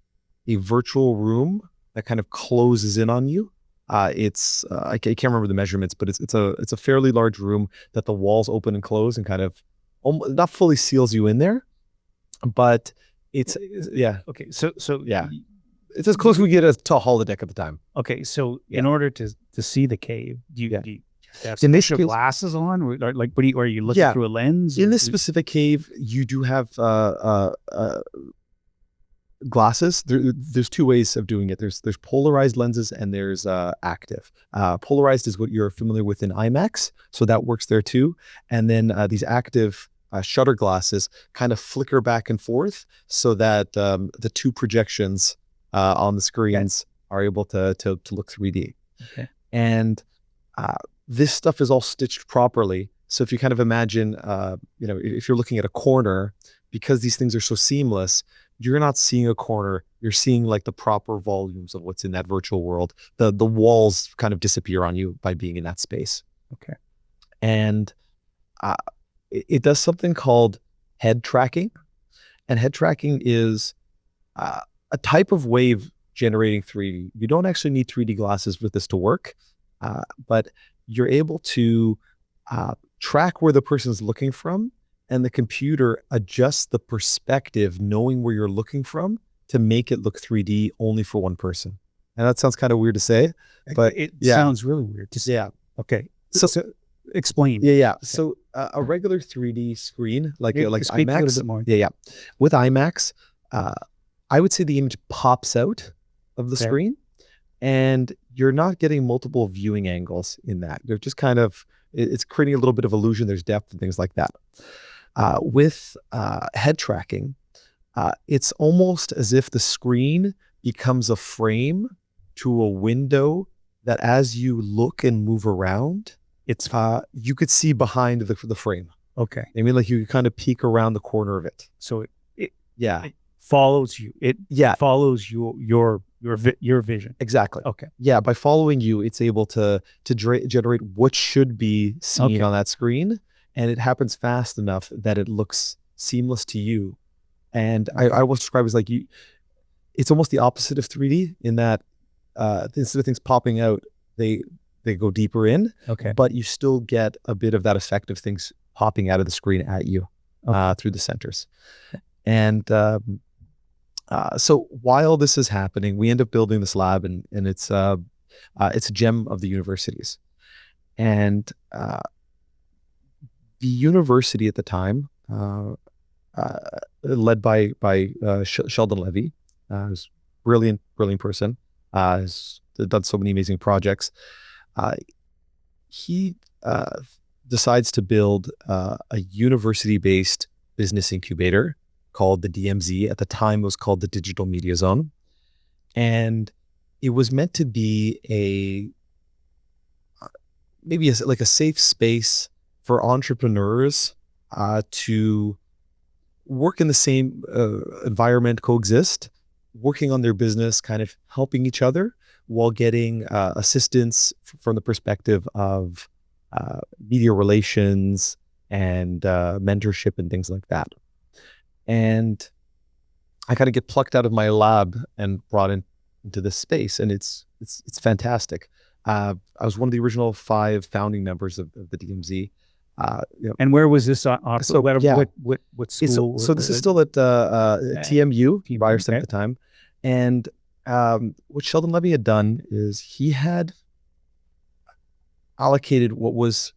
Speaker 2: a virtual room that kind of closes in on you. It's I can't remember the measurements, but it's a fairly large room that the walls open and close and kind of not fully seals you in there, but it's
Speaker 1: Okay, so
Speaker 2: yeah, it's as close as we get to a holodeck at the time.
Speaker 1: Okay, so in order to see the cave, do you have
Speaker 2: In this
Speaker 1: special
Speaker 2: case-
Speaker 1: glasses on? Or, like, what are you looking through a lens?
Speaker 2: In this specific cave, you do have glasses. There's two ways of doing it. There's polarized lenses and there's active. Polarized is what you're familiar with in IMAX, so that works there too. And then these active shutter glasses kind of flicker back and forth so that the two projections on the screens are able to look 3D.
Speaker 1: Okay.
Speaker 2: And this stuff is all stitched properly. So if you kind of imagine, if you're looking at a corner, because these things are so seamless, you're not seeing a corner, you're seeing like the proper volumes of what's in that virtual world. The walls kind of disappear on you by being in that space.
Speaker 1: Okay.
Speaker 2: And it does something called head tracking. And head tracking is a type of wave generating 3D. You don't actually need 3D glasses for this to work, but you're able to track where the person's looking from, and the computer adjusts the perspective, knowing where you're looking from, to make it look 3D only for one person. And that sounds kind of weird to say, but
Speaker 1: it sounds really weird to say.
Speaker 2: Yeah.
Speaker 1: Okay.
Speaker 2: So
Speaker 1: explain.
Speaker 2: Yeah. So a regular 3D screen, like
Speaker 1: Speak a
Speaker 2: IMAX.
Speaker 1: little bit more.
Speaker 2: Yeah. With IMAX, I would say the image pops out of the screen, and you're not getting multiple viewing angles in that. They're just kind of, it's creating a little bit of illusion. There's depth and things like that. With head tracking, it's almost as if the screen becomes a frame to a window that, as you look and move around, it's you could see behind the frame.
Speaker 1: Okay.
Speaker 2: I mean, like you could kind of peek around the corner of it.
Speaker 1: So it
Speaker 2: follows
Speaker 1: you. It follows your vision.
Speaker 2: Exactly.
Speaker 1: Okay.
Speaker 2: Yeah, by following you, it's able to generate what should be seen on that screen, and it happens fast enough that it looks seamless to you. And I will describe it as like it's almost the opposite of 3D in that instead of things popping out, they go deeper in.
Speaker 1: Okay.
Speaker 2: But you still get a bit of that effect of things popping out of the screen at you through the centers. And so while this is happening, we end up building this lab, and it's a gem of the universities. And the university at the time, led by Sheldon Levy, who's brilliant person, has done so many amazing projects. He decides to build a university-based business incubator called the DMZ. At the time, it was called the Digital Media Zone. And it was meant to be maybe like a safe space for entrepreneurs to work in the same environment, coexist, working on their business, kind of helping each other while getting assistance from the perspective of media relations and mentorship and things like that. And I kind of get plucked out of my lab and brought into this space, and it's fantastic. I was one of the original 5 founding members of the DMZ.
Speaker 1: And where was this? What school?
Speaker 2: So this is still at TMU, Ryerson at the time. And what Sheldon Levy had done is he had allocated what was,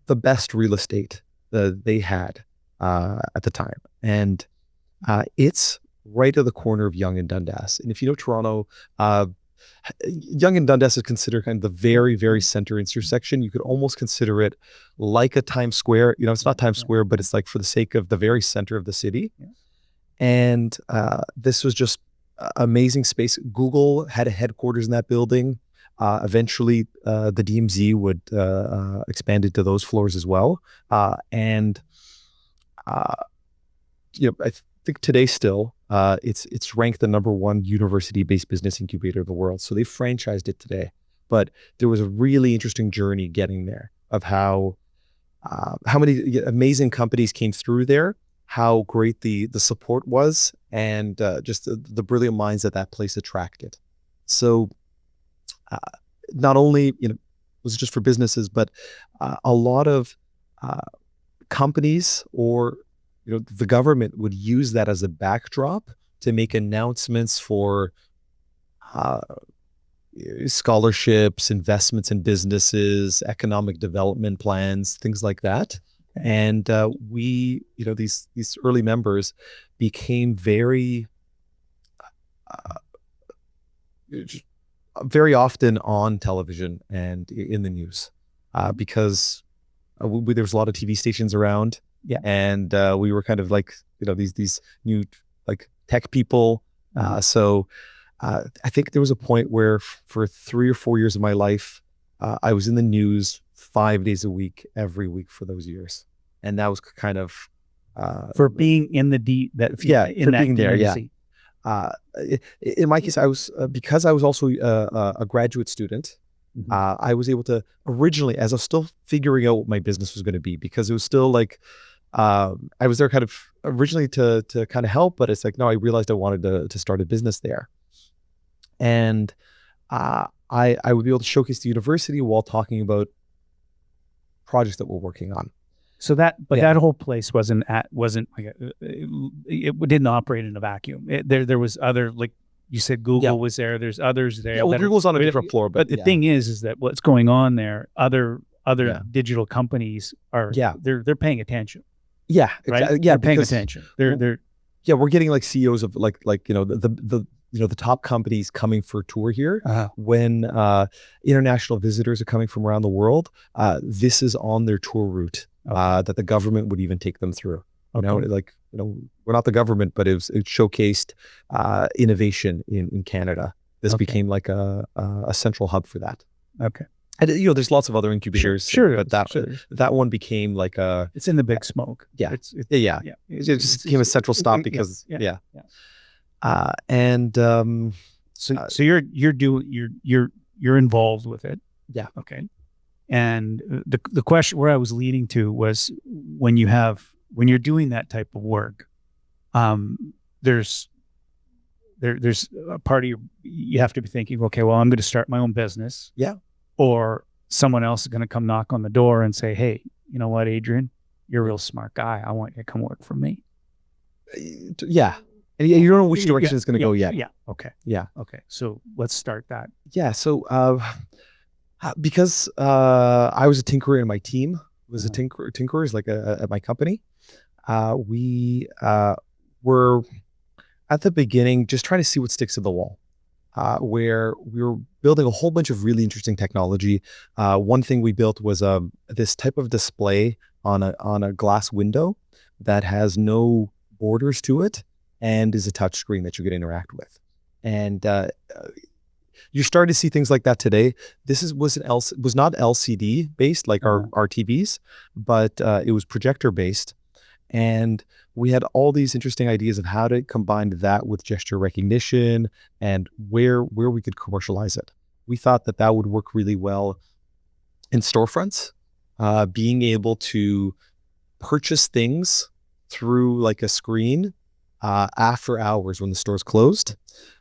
Speaker 2: the best real estate that they had at the time. And it's right at the corner of Yonge and Dundas. And if you know Toronto, Yonge and Dundas is considered kind of the very, very center intersection. You could almost consider it like a Times Square. It's not Times Square, but it's like for the sake of the very center of the city. Yeah. And this was just amazing space. Google had a headquarters in that building. Eventually, the DMZ would expand into those floors as well. I think today still, it's ranked the #1 university-based business incubator of the world. So they franchised it today, but there was a really interesting journey getting there. of how many amazing companies came through there, how great the support was, and just the brilliant minds that place attracted. So not only was it just for businesses, but a lot of companies or the government would use that as a backdrop to make announcements for scholarships, investments in businesses, economic development plans, things like that. And we, these early members became very often on television and in the news because there was a lot of TV stations around.
Speaker 1: Yeah.
Speaker 2: And we were kind of like, these new like tech people. So I think there was a point where for 3 or 4 years of my life, I was in the news 5 days a week, every week for those years. And that was kind of
Speaker 1: for being in the
Speaker 2: being there. Yeah. In my case, I was because I was also a graduate student. I was able to originally, as I was still figuring out what my business was going to be, because it was still like I was there kind of originally to kind of help, but it's like, no, I realized I wanted to start a business there. And I would be able to showcase the university while talking about projects that we're working on.
Speaker 1: So that whole place wasn't like it didn't operate in a vacuum. There was other, like you said, Google was there. There's others there.
Speaker 2: Yeah, well, Google's on a different floor, but
Speaker 1: the thing is that what's going on there, other digital companies are they're paying attention.
Speaker 2: Yeah,
Speaker 1: right. They're paying attention. They're
Speaker 2: we're getting like CEOs of like the top companies coming for a tour here. When international visitors are coming from around the world, this is on their tour route that the government would even take them through. We're not the government, but it showcased innovation in Canada. This became like a central hub for that.
Speaker 1: Okay.
Speaker 2: And there's lots of other incubators,
Speaker 1: sure,
Speaker 2: but that one became like
Speaker 1: it's in the big smoke.
Speaker 2: Yeah. It just became a central stop because
Speaker 1: so you're involved with it.
Speaker 2: Yeah.
Speaker 1: Okay. And the question where I was leading to was when you're doing that type of work, there's a part of you have to be thinking, okay, well, I'm going to start my own business.
Speaker 2: Yeah.
Speaker 1: Or someone else is going to come knock on the door and say, hey, you know what, Adrian, you're a real smart guy. I want you to come work for me.
Speaker 2: Yeah. And you don't know which direction it's going to go yet.
Speaker 1: Yeah. Okay.
Speaker 2: Yeah.
Speaker 1: Okay. So let's start that.
Speaker 2: Yeah. So because I was a tinkerer and my team was tinkerers like at my company, we were at the beginning just trying to see what sticks to the wall. Where we were building a whole bunch of really interesting technology. One thing we built was this type of display on a glass window that has no borders to it and is a touch screen that you can interact with. And you're starting to see things like that today. This was not LCD based like our TVs, but it was projector based. And we had all these interesting ideas of how to combine that with gesture recognition and where we could commercialize it. We thought that would work really well in storefronts, being able to purchase things through like a screen after hours when the store's closed.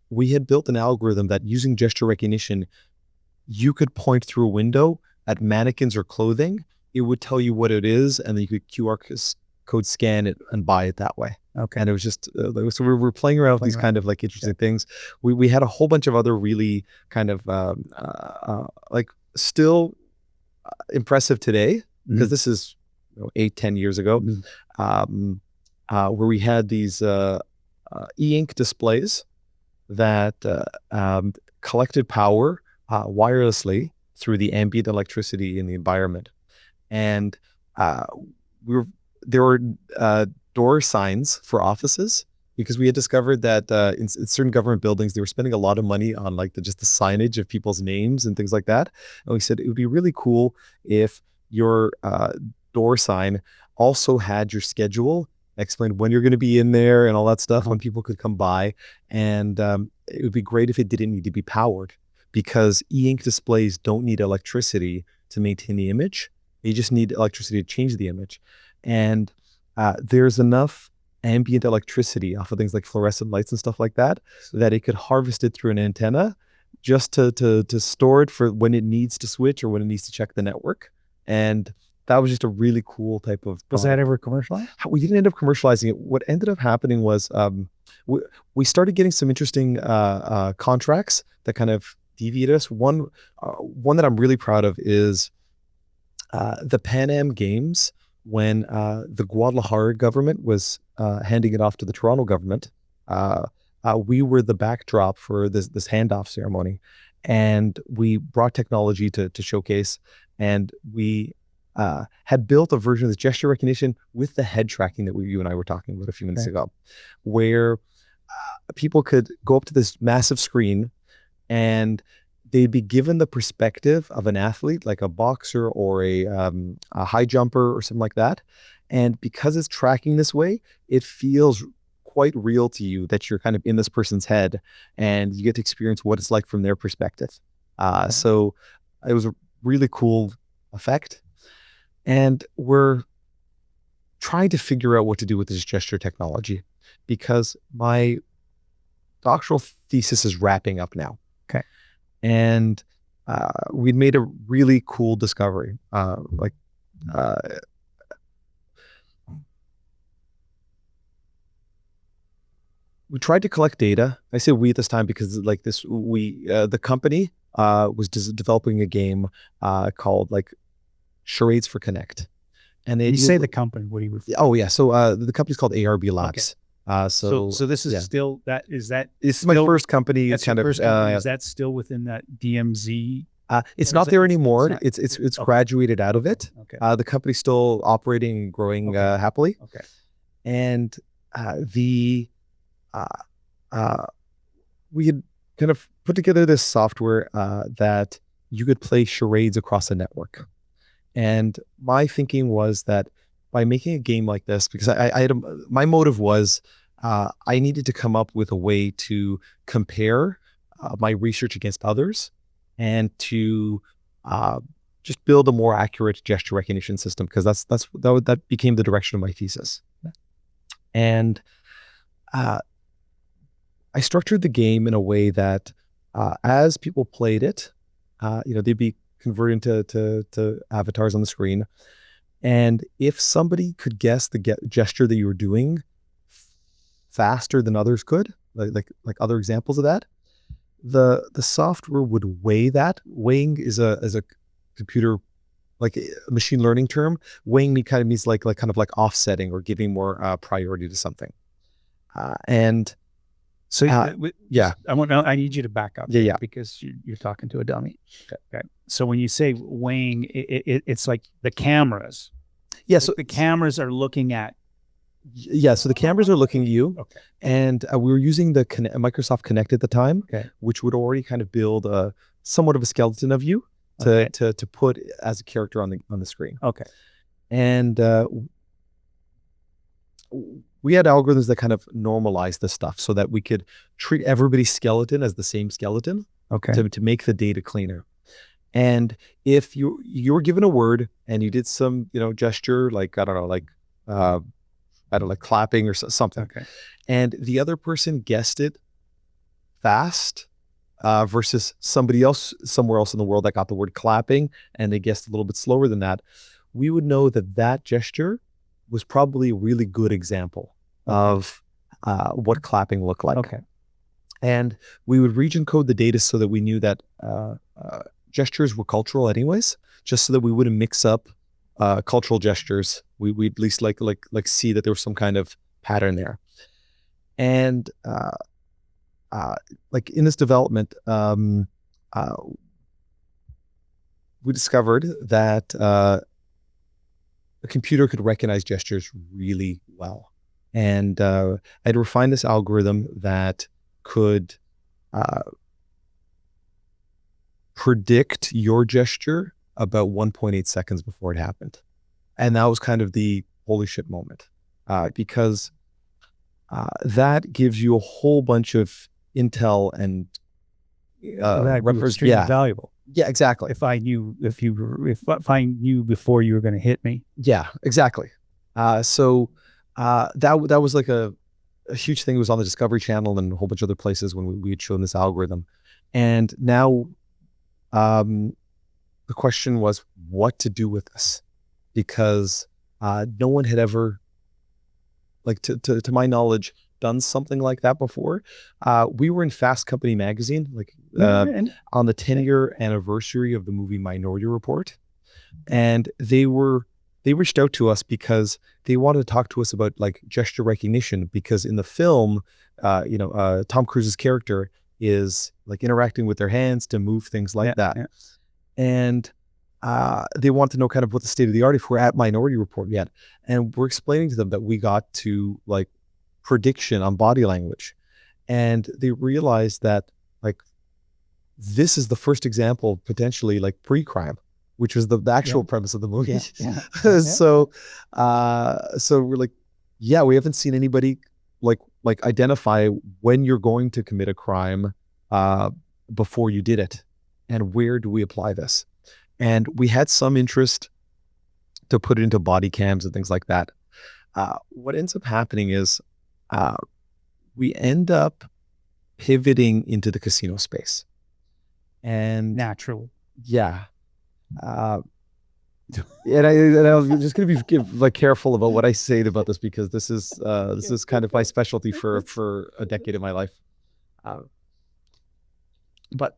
Speaker 2: We had built an algorithm that using gesture recognition, you could point through a window at mannequins or clothing. It would tell you what it is, and then you could QR code scan it and buy it that way.
Speaker 1: Okay.
Speaker 2: And it was just so we were playing around with these kind of like interesting things. We had a whole bunch of other really kind of like still impressive today, because this is 8-10 years ago, where we had these e-ink displays that collected power wirelessly through the ambient electricity in the environment. And there were door signs for offices, because we had discovered that in certain government buildings, they were spending a lot of money on like just the signage of people's names and things like that. And we said it would be really cool if your door sign also had your schedule, explained when you're going to be in there and all that stuff, when people could come by. And it would be great if it didn't need to be powered, because e-ink displays don't need electricity to maintain the image. You just need electricity to change the image. And there's enough ambient electricity off of things like fluorescent lights and stuff like that that it could harvest it through an antenna just to store it for when it needs to switch or when it needs to check the network. And that was just a really cool type of
Speaker 1: Was that ever commercialized?
Speaker 2: We didn't end up commercializing it. What ended up happening was we started getting some interesting contracts that kind of deviated us. One that I'm really proud of is the Pan Am Games, when the Guadalajara government was handing it off to the Toronto government. We were the backdrop for this handoff ceremony, and we brought technology to showcase, and we had built a version of this gesture recognition with the head tracking that you and I were talking about a few minutes ago, where people could go up to this massive screen and they'd be given the perspective of an athlete, like a boxer or a high jumper or something like that. And because it's tracking this way, it feels quite real to you that you're kind of in this person's head and you get to experience what it's like from their perspective. So it was a really cool effect. And we're trying to figure out what to do with this gesture technology, because my doctoral thesis is wrapping up now.
Speaker 1: Okay.
Speaker 2: And we'd made a really cool discovery. We tried to collect data. I say we at this time because like this, the company was developing a game called like Charades for Connect. And they
Speaker 1: say the company, what do you refer?
Speaker 2: Oh yeah, so the company's called ARB Labs.
Speaker 1: Okay. So this is still this
Speaker 2: is my first company.
Speaker 1: That's kind of first company. Is that still within that DMZ?
Speaker 2: It's not there anymore. It's graduated out of it.
Speaker 1: Okay.
Speaker 2: The company's still operating and growing happily.
Speaker 1: Okay.
Speaker 2: And we had kind of put together this software that you could play charades across a network. And my thinking was that by making a game like this, because my motive was I needed to come up with a way to compare my research against others and to just build a more accurate gesture recognition system, because that became the direction of my thesis. And I structured the game in a way that as people played it, they'd be converted to avatars on the screen. And if somebody could guess the gesture that you were doing faster than others could, like other examples of that, the software would weigh that. Weighing is a computer, like a machine learning term. Weighing means like offsetting or giving more priority to something.
Speaker 1: So
Speaker 2: yeah,
Speaker 1: I need you to back up.
Speaker 2: Yeah.
Speaker 1: Because you're talking to a dummy. Okay. So when you say weighing, it's like the cameras.
Speaker 2: Yeah. So
Speaker 1: the cameras are looking at.
Speaker 2: Yeah. So the cameras are looking at you.
Speaker 1: Okay.
Speaker 2: And we were using the Microsoft Kinect at the time, which would already kind of build somewhat of a skeleton of you to put as a character on the screen.
Speaker 1: Okay.
Speaker 2: And we had algorithms that kind of normalized this stuff so that we could treat everybody's skeleton as the same skeleton.
Speaker 1: Okay.
Speaker 2: To make the data cleaner. And if you were given a word and you did some gesture, like like clapping or something, and the other person guessed it fast versus somebody else somewhere else in the world that got the word clapping and they guessed a little bit slower than that, we would know that gesture was probably a really good example of what clapping looked like.
Speaker 1: Okay.
Speaker 2: And we would region code the data so that we knew that gestures were cultural anyways, just so that we wouldn't mix up cultural gestures. We'd at least like see that there was some kind of pattern there. And like in this development, we discovered that a computer could recognize gestures really well. And I'd refined this algorithm that could predict your gesture about 1.8 seconds before it happened. And that was kind of the holy shit moment, because that gives you a whole bunch of intel and
Speaker 1: reference. Valuable.
Speaker 2: Yeah, exactly.
Speaker 1: If I knew if I knew before you were going to hit me.
Speaker 2: Yeah, exactly. So that was like a huge thing. It was on the Discovery Channel and a whole bunch of other places when we had shown this algorithm. And now the question was what to do with this, because no one had ever, like to my knowledge, done something like that before. We were in Fast Company magazine, like
Speaker 1: And
Speaker 2: on the 10-year anniversary of the movie Minority Report, and they reached out to us because they wanted to talk to us about like gesture recognition, because in the film, Tom Cruise's character is like interacting with their hands to move things like that.
Speaker 1: Yeah.
Speaker 2: And they want to know kind of what the state of the art if we're at Minority Report yet. And we're explaining to them that we got to like prediction on body language. And they realized that like this is the first example potentially like pre-crime, which was the actual premise of the movie. So we're like, yeah, we haven't seen anybody like identify when you're going to commit a crime before you did it, and where do we apply this? And we had some interest to put it into body cams and things like that. What ends up happening is we end up pivoting into the casino space. And
Speaker 1: Natural.
Speaker 2: yeah. And I was just going to be like careful about what I say about this, because this is kind of my specialty for a decade of my life. But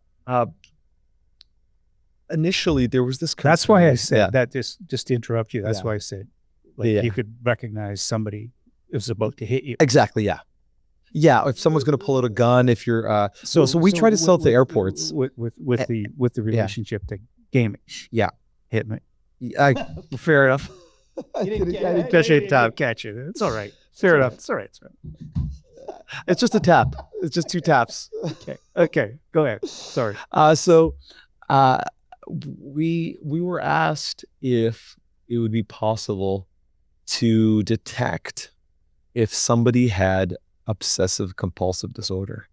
Speaker 2: initially there was this.
Speaker 1: That's why I said that. Just to interrupt you. That's why I said you could recognize somebody who's about to hit you.
Speaker 2: Exactly. Yeah. Yeah. If someone's going to pull out a gun, if you're so we try to sell it to airports
Speaker 1: with the relationship to gaming.
Speaker 2: Yeah.
Speaker 1: Hit me.
Speaker 2: Fair enough.
Speaker 1: Especially tap catch it. It's all right. Fair enough. It's all right.
Speaker 2: It's just a tap. It's just 2 taps.
Speaker 1: Okay. Go ahead. Sorry.
Speaker 2: So we were asked if it would be possible to detect if somebody had obsessive compulsive disorder.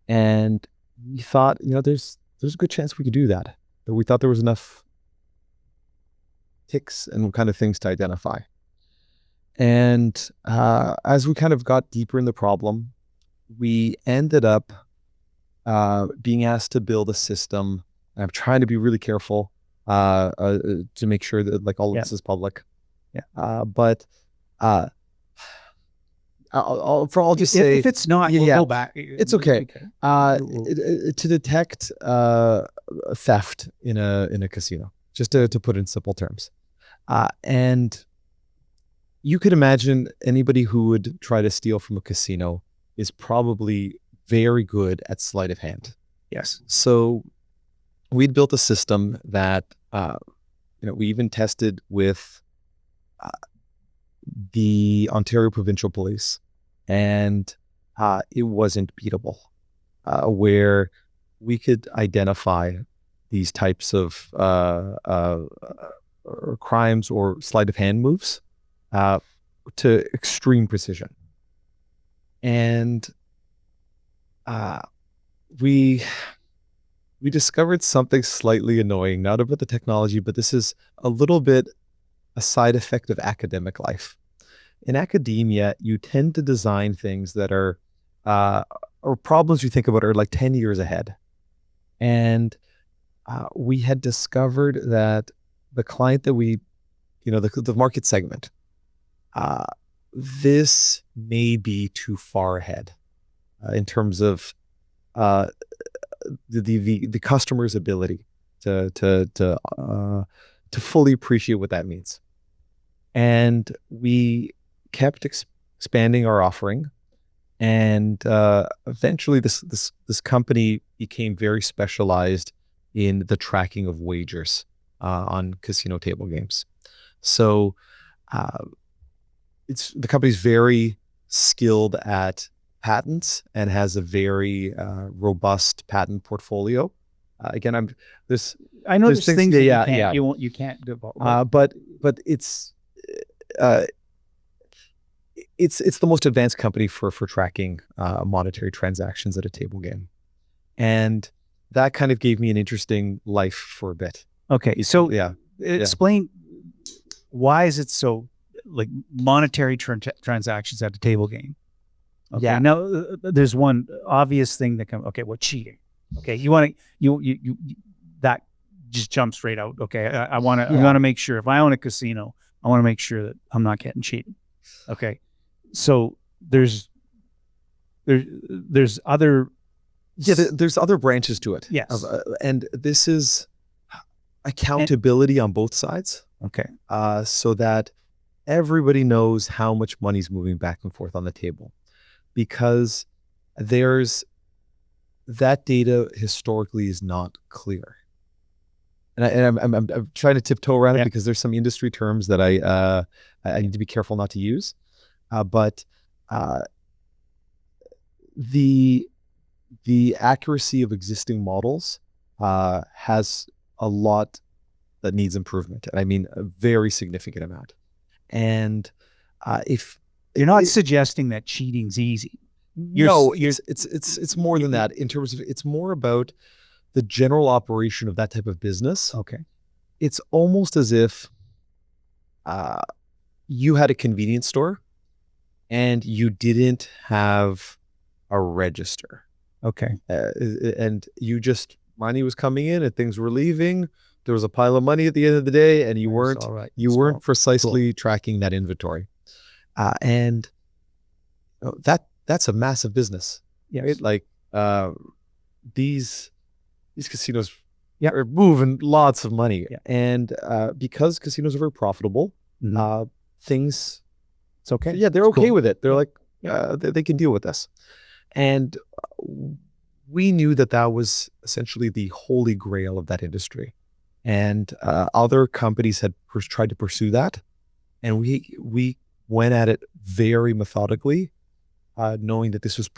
Speaker 2: And we thought, there's a good chance we could do that. But we thought there was enough tics and kind of things to identify. And as we kind of got deeper in the problem, we ended up being asked to build a system. I'm trying to be really careful to make sure that like all of this is public.
Speaker 1: Yeah.
Speaker 2: But I'll just say
Speaker 1: if it's not, we'll go back.
Speaker 2: It's okay. To detect theft in a casino, just to put it in simple terms. And you could imagine anybody who would try to steal from a casino is probably very good at sleight of hand.
Speaker 1: Yes.
Speaker 2: So we'd built a system that, we even tested with the Ontario Provincial Police, and it wasn't beatable, where we could identify these types of crimes or sleight of hand moves to extreme precision. And we discovered something slightly annoying, not about the technology, but this is a little bit a side effect of academic life. In academia, you tend to design things that are, or problems you think about are like 10 years ahead. And we had discovered that the client that we, the market segment, this may be too far ahead in terms of the customer's ability to fully appreciate what that means. And we kept expanding our offering, and eventually this company became very specialized in the tracking of wagers on casino table games. So the company's very skilled at patents and has a very robust patent portfolio. Again, I know there's things that
Speaker 1: you can't do.
Speaker 2: But it's the most advanced company for tracking monetary transactions at a table game. And that kind of gave me an interesting life for a bit.
Speaker 1: Okay, so
Speaker 2: Yeah.
Speaker 1: explain why is it so like monetary transactions at a table game? Okay,
Speaker 2: Yeah.
Speaker 1: now there's one obvious thing that comes. Okay, well, cheating. Okay, you want to you that just jumps right out. Okay, I want to make sure if I own a casino, I want to make sure that I'm not getting cheated. Okay, so there's other
Speaker 2: there's other branches to it.
Speaker 1: Yes.
Speaker 2: And this is accountability on both sides.
Speaker 1: Okay.
Speaker 2: So that everybody knows how much money's moving back and forth on the table, because there's that data historically is not clear. And I'm trying to tiptoe around it because there's some industry terms that I need to be careful not to use. But the accuracy of existing models has a lot that needs improvement, and I mean a very significant amount. And if
Speaker 1: you're not suggesting that cheating's easy,
Speaker 2: it's more than that. In terms of, it's more about the general operation of that type of business.
Speaker 1: Okay,
Speaker 2: it's almost as if you had a convenience store and you didn't have a register.
Speaker 1: Okay.
Speaker 2: And you just, money was coming in and things were leaving. There was a pile of money at the end of the day, and you weren't precisely precisely that inventory. And that's a massive business.
Speaker 1: Yes.
Speaker 2: Right? Like these casinos are moving lots of money.
Speaker 1: Yeah.
Speaker 2: And because casinos are very profitable, things,
Speaker 1: it's okay.
Speaker 2: Yeah, they're okay with it. They're like, they can deal with this. And we knew that that was essentially the holy grail of that industry. And other companies had tried to pursue that. And we went at it very methodically, knowing that this was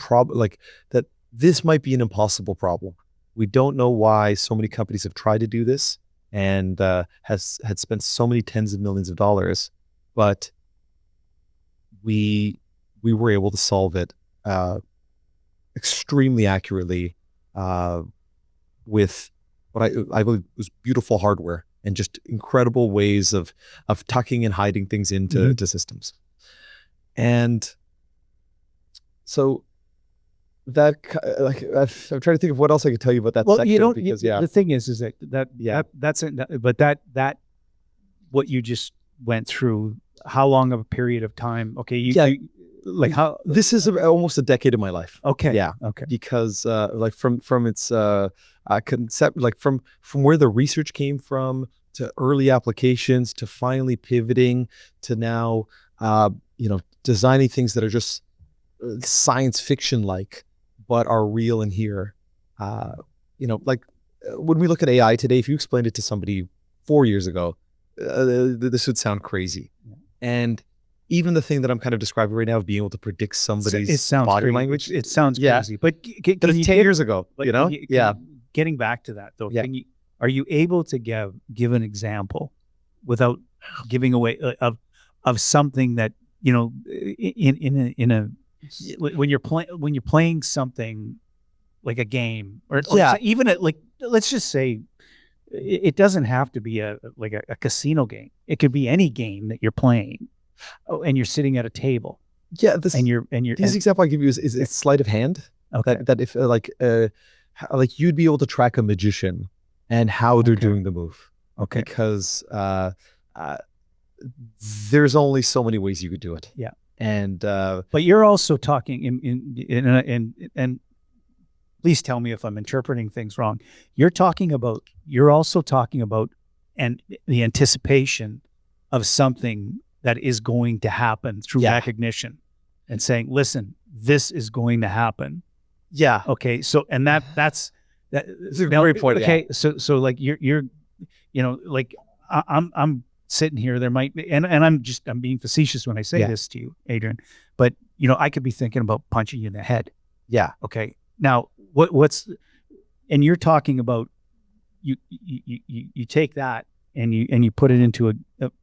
Speaker 2: that this might be an impossible problem. We don't know why so many companies have tried to do this and had spent so many tens of millions of dollars, but we were able to solve it extremely accurately with what I believe was beautiful hardware and just incredible ways of tucking and hiding things into systems. And so that, like, I'm trying to think of what else I could tell you about that sector. Because
Speaker 1: the thing is that what you just went through, how long of a period of time? Okay,
Speaker 2: this is almost a decade of my life.
Speaker 1: Okay.
Speaker 2: Yeah.
Speaker 1: Okay.
Speaker 2: Because like from its concept, like from where the research came from to early applications to finally pivoting to now, designing things that are just science fiction like, but are real in here. Like when we look at AI today, if you explained it to somebody 4 years ago, this would sound crazy. Yeah. And even the thing that I'm kind of describing right now of being able to predict somebody's body language.
Speaker 1: It sounds crazy, but
Speaker 2: it's 10 years ago,
Speaker 1: Getting back to that though, are you able to give an example without giving away of something that, when you're playing something like a game or even let's just say it doesn't have to be a casino game. It could be any game that you're playing. Oh, and you're sitting at a table.
Speaker 2: Yeah,
Speaker 1: this
Speaker 2: example I give you is sleight of hand. Okay. That if like you'd be able to track a magician and how they're doing the move.
Speaker 1: Okay.
Speaker 2: Because there's only so many ways you could do it.
Speaker 1: Yeah.
Speaker 2: And
Speaker 1: but you're also talking and please tell me if I'm interpreting things wrong. You're also talking about and the anticipation of something that is going to happen through recognition and saying, listen, this is going to happen.
Speaker 2: Yeah.
Speaker 1: Okay. So, and that's
Speaker 2: a great point.
Speaker 1: Okay. Yeah. So like you're, like I'm sitting here, there might be, and I'm being facetious when I say this to you, Adrian, but I could be thinking about punching you in the head.
Speaker 2: Yeah.
Speaker 1: Okay. Now and you're talking about, you take that and you put it into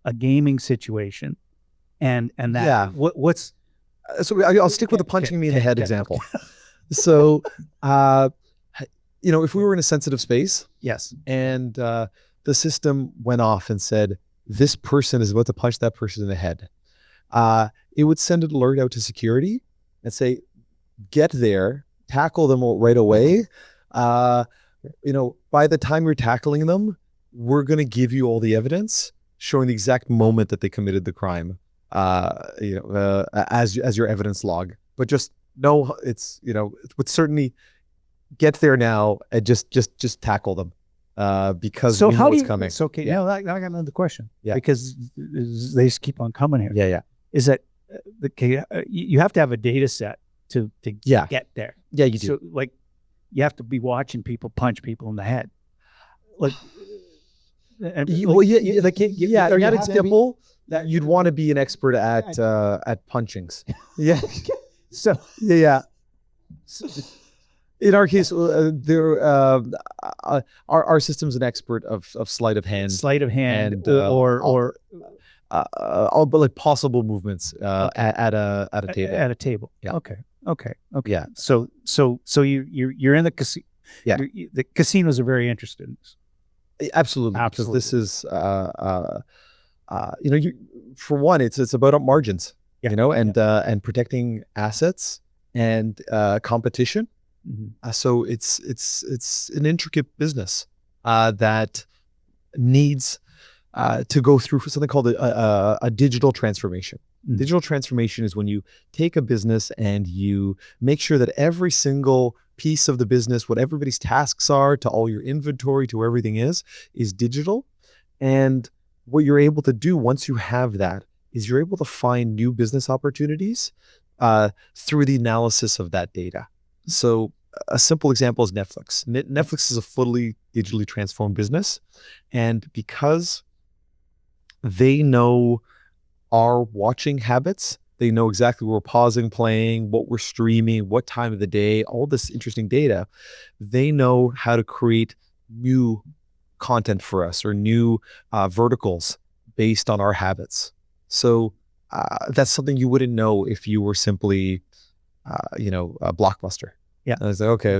Speaker 1: a gaming situation, and that what's
Speaker 2: so I'll stick with the punching me in the head example. So if we were in a sensitive space
Speaker 1: Yes.
Speaker 2: and the system went off and said, this person is about to punch that person in the head, it would send an alert out to security and say, get there, tackle them right away. By the time you're tackling them, we're going to give you all the evidence showing the exact moment that they committed the crime, as your evidence log. But just know it would certainly get there now and just tackle them because
Speaker 1: So
Speaker 2: we know
Speaker 1: how do
Speaker 2: what's
Speaker 1: you?
Speaker 2: coming.
Speaker 1: It's okay.
Speaker 2: Yeah.
Speaker 1: Now I got another question.
Speaker 2: Yeah.
Speaker 1: Because they just keep on coming here.
Speaker 2: Yeah.
Speaker 1: Is that you have to have a data set to get there.
Speaker 2: Yeah, you do.
Speaker 1: So like you have to be watching people punch people in the head. Like,
Speaker 2: At its dimple, you'd want to be an expert at punchings. Yeah. So yeah. In our case, our system's an expert of sleight of hand,
Speaker 1: and
Speaker 2: or like possible movements at a table.
Speaker 1: At a table.
Speaker 2: Yeah.
Speaker 1: Okay.
Speaker 2: Yeah.
Speaker 1: So you're in the casino.
Speaker 2: Yeah.
Speaker 1: The casinos are very interested in this.
Speaker 2: Absolutely. Because this is for one, it's about margins.
Speaker 1: Yeah.
Speaker 2: And protecting assets and competition.
Speaker 1: Mm-hmm.
Speaker 2: So it's an intricate business that needs to go through something called a digital transformation.
Speaker 1: Mm.
Speaker 2: Digital transformation is when you take a business and you make sure that every single piece of the business, what everybody's tasks are, to all your inventory, to where everything is digital. And what you're able to do once you have that is you're able to find new business opportunities through the analysis of that data. So a simple example is Netflix. Netflix is a fully digitally transformed business. And because they know our watching habits, they know exactly where we're pausing, playing, what we're streaming, what time of the day, all this interesting data. They know how to create new content for us or new verticals based on our habits. So that's something you wouldn't know if you were simply, a Blockbuster.
Speaker 1: Yeah.
Speaker 2: And it's like, okay,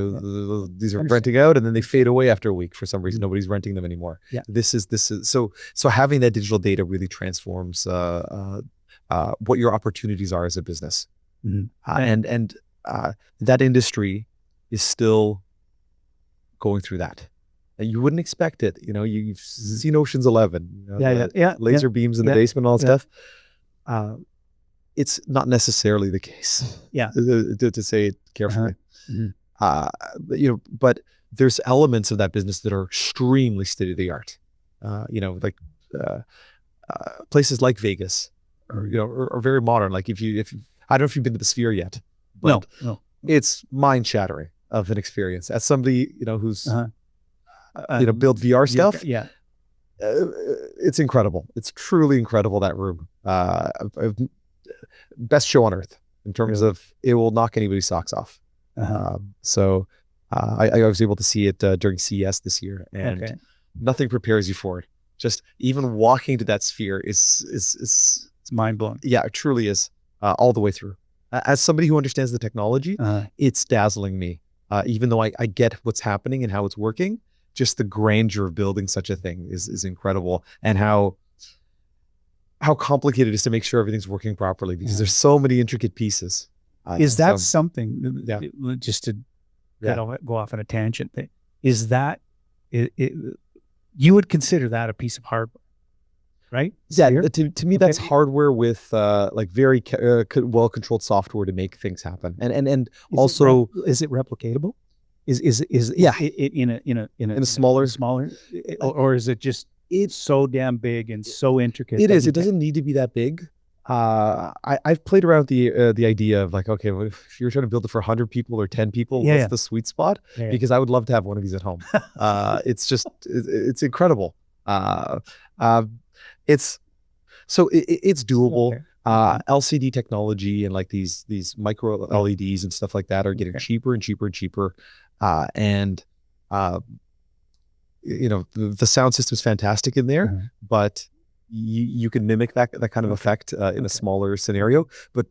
Speaker 2: these are renting out and then they fade away after a week for some reason. Nobody's renting them anymore.
Speaker 1: Yeah.
Speaker 2: This is so having that digital data really transforms what your opportunities are as a business.
Speaker 1: Mm-hmm.
Speaker 2: And that industry is still going through that. And you wouldn't expect it. You've seen Ocean's 11. Laser beams in the basement, all that stuff. It's not necessarily the case.
Speaker 1: Yeah.
Speaker 2: To say it carefully. Mm-hmm. But there's elements of that business that are extremely state of the art. Like places like Vegas, are very modern. Like if I don't know if you've been to the Sphere yet, but
Speaker 1: no.
Speaker 2: It's mind shattering of an experience. As somebody who's built VR stuff, it's incredible. It's truly incredible, that room. Best show on earth in terms of it will knock anybody's socks off. So I was able to see it during CES this year, and nothing prepares you for it. Just even walking to that Sphere is
Speaker 1: it's mind blowing.
Speaker 2: Yeah, it truly is, all the way through. As somebody who understands the technology, it's dazzling me. Even though I get what's happening and how it's working, just the grandeur of building such a thing is incredible, and how complicated it is to make sure everything's working properly, because there's so many intricate pieces.
Speaker 1: Is that something, just to go off on a tangent, is that, you would consider that a piece of hardware, right?
Speaker 2: Yeah, to me, that's hardware with like very well-controlled software to make things happen. And also,
Speaker 1: is it replicatable? Is in a smaller, or is it just, it's so damn big and so intricate?
Speaker 2: It is. It doesn't need to be that big. I've played around the idea of like, okay, well, if you're trying to build it for 100 people or 10 people, what's the sweet spot? Because I would love to have one of these at home. It's incredible. It's doable. LCD technology and like these micro LEDs and stuff like that are getting cheaper and cheaper and cheaper. The sound system is fantastic in there, but you can mimic that kind of effect in a smaller scenario. But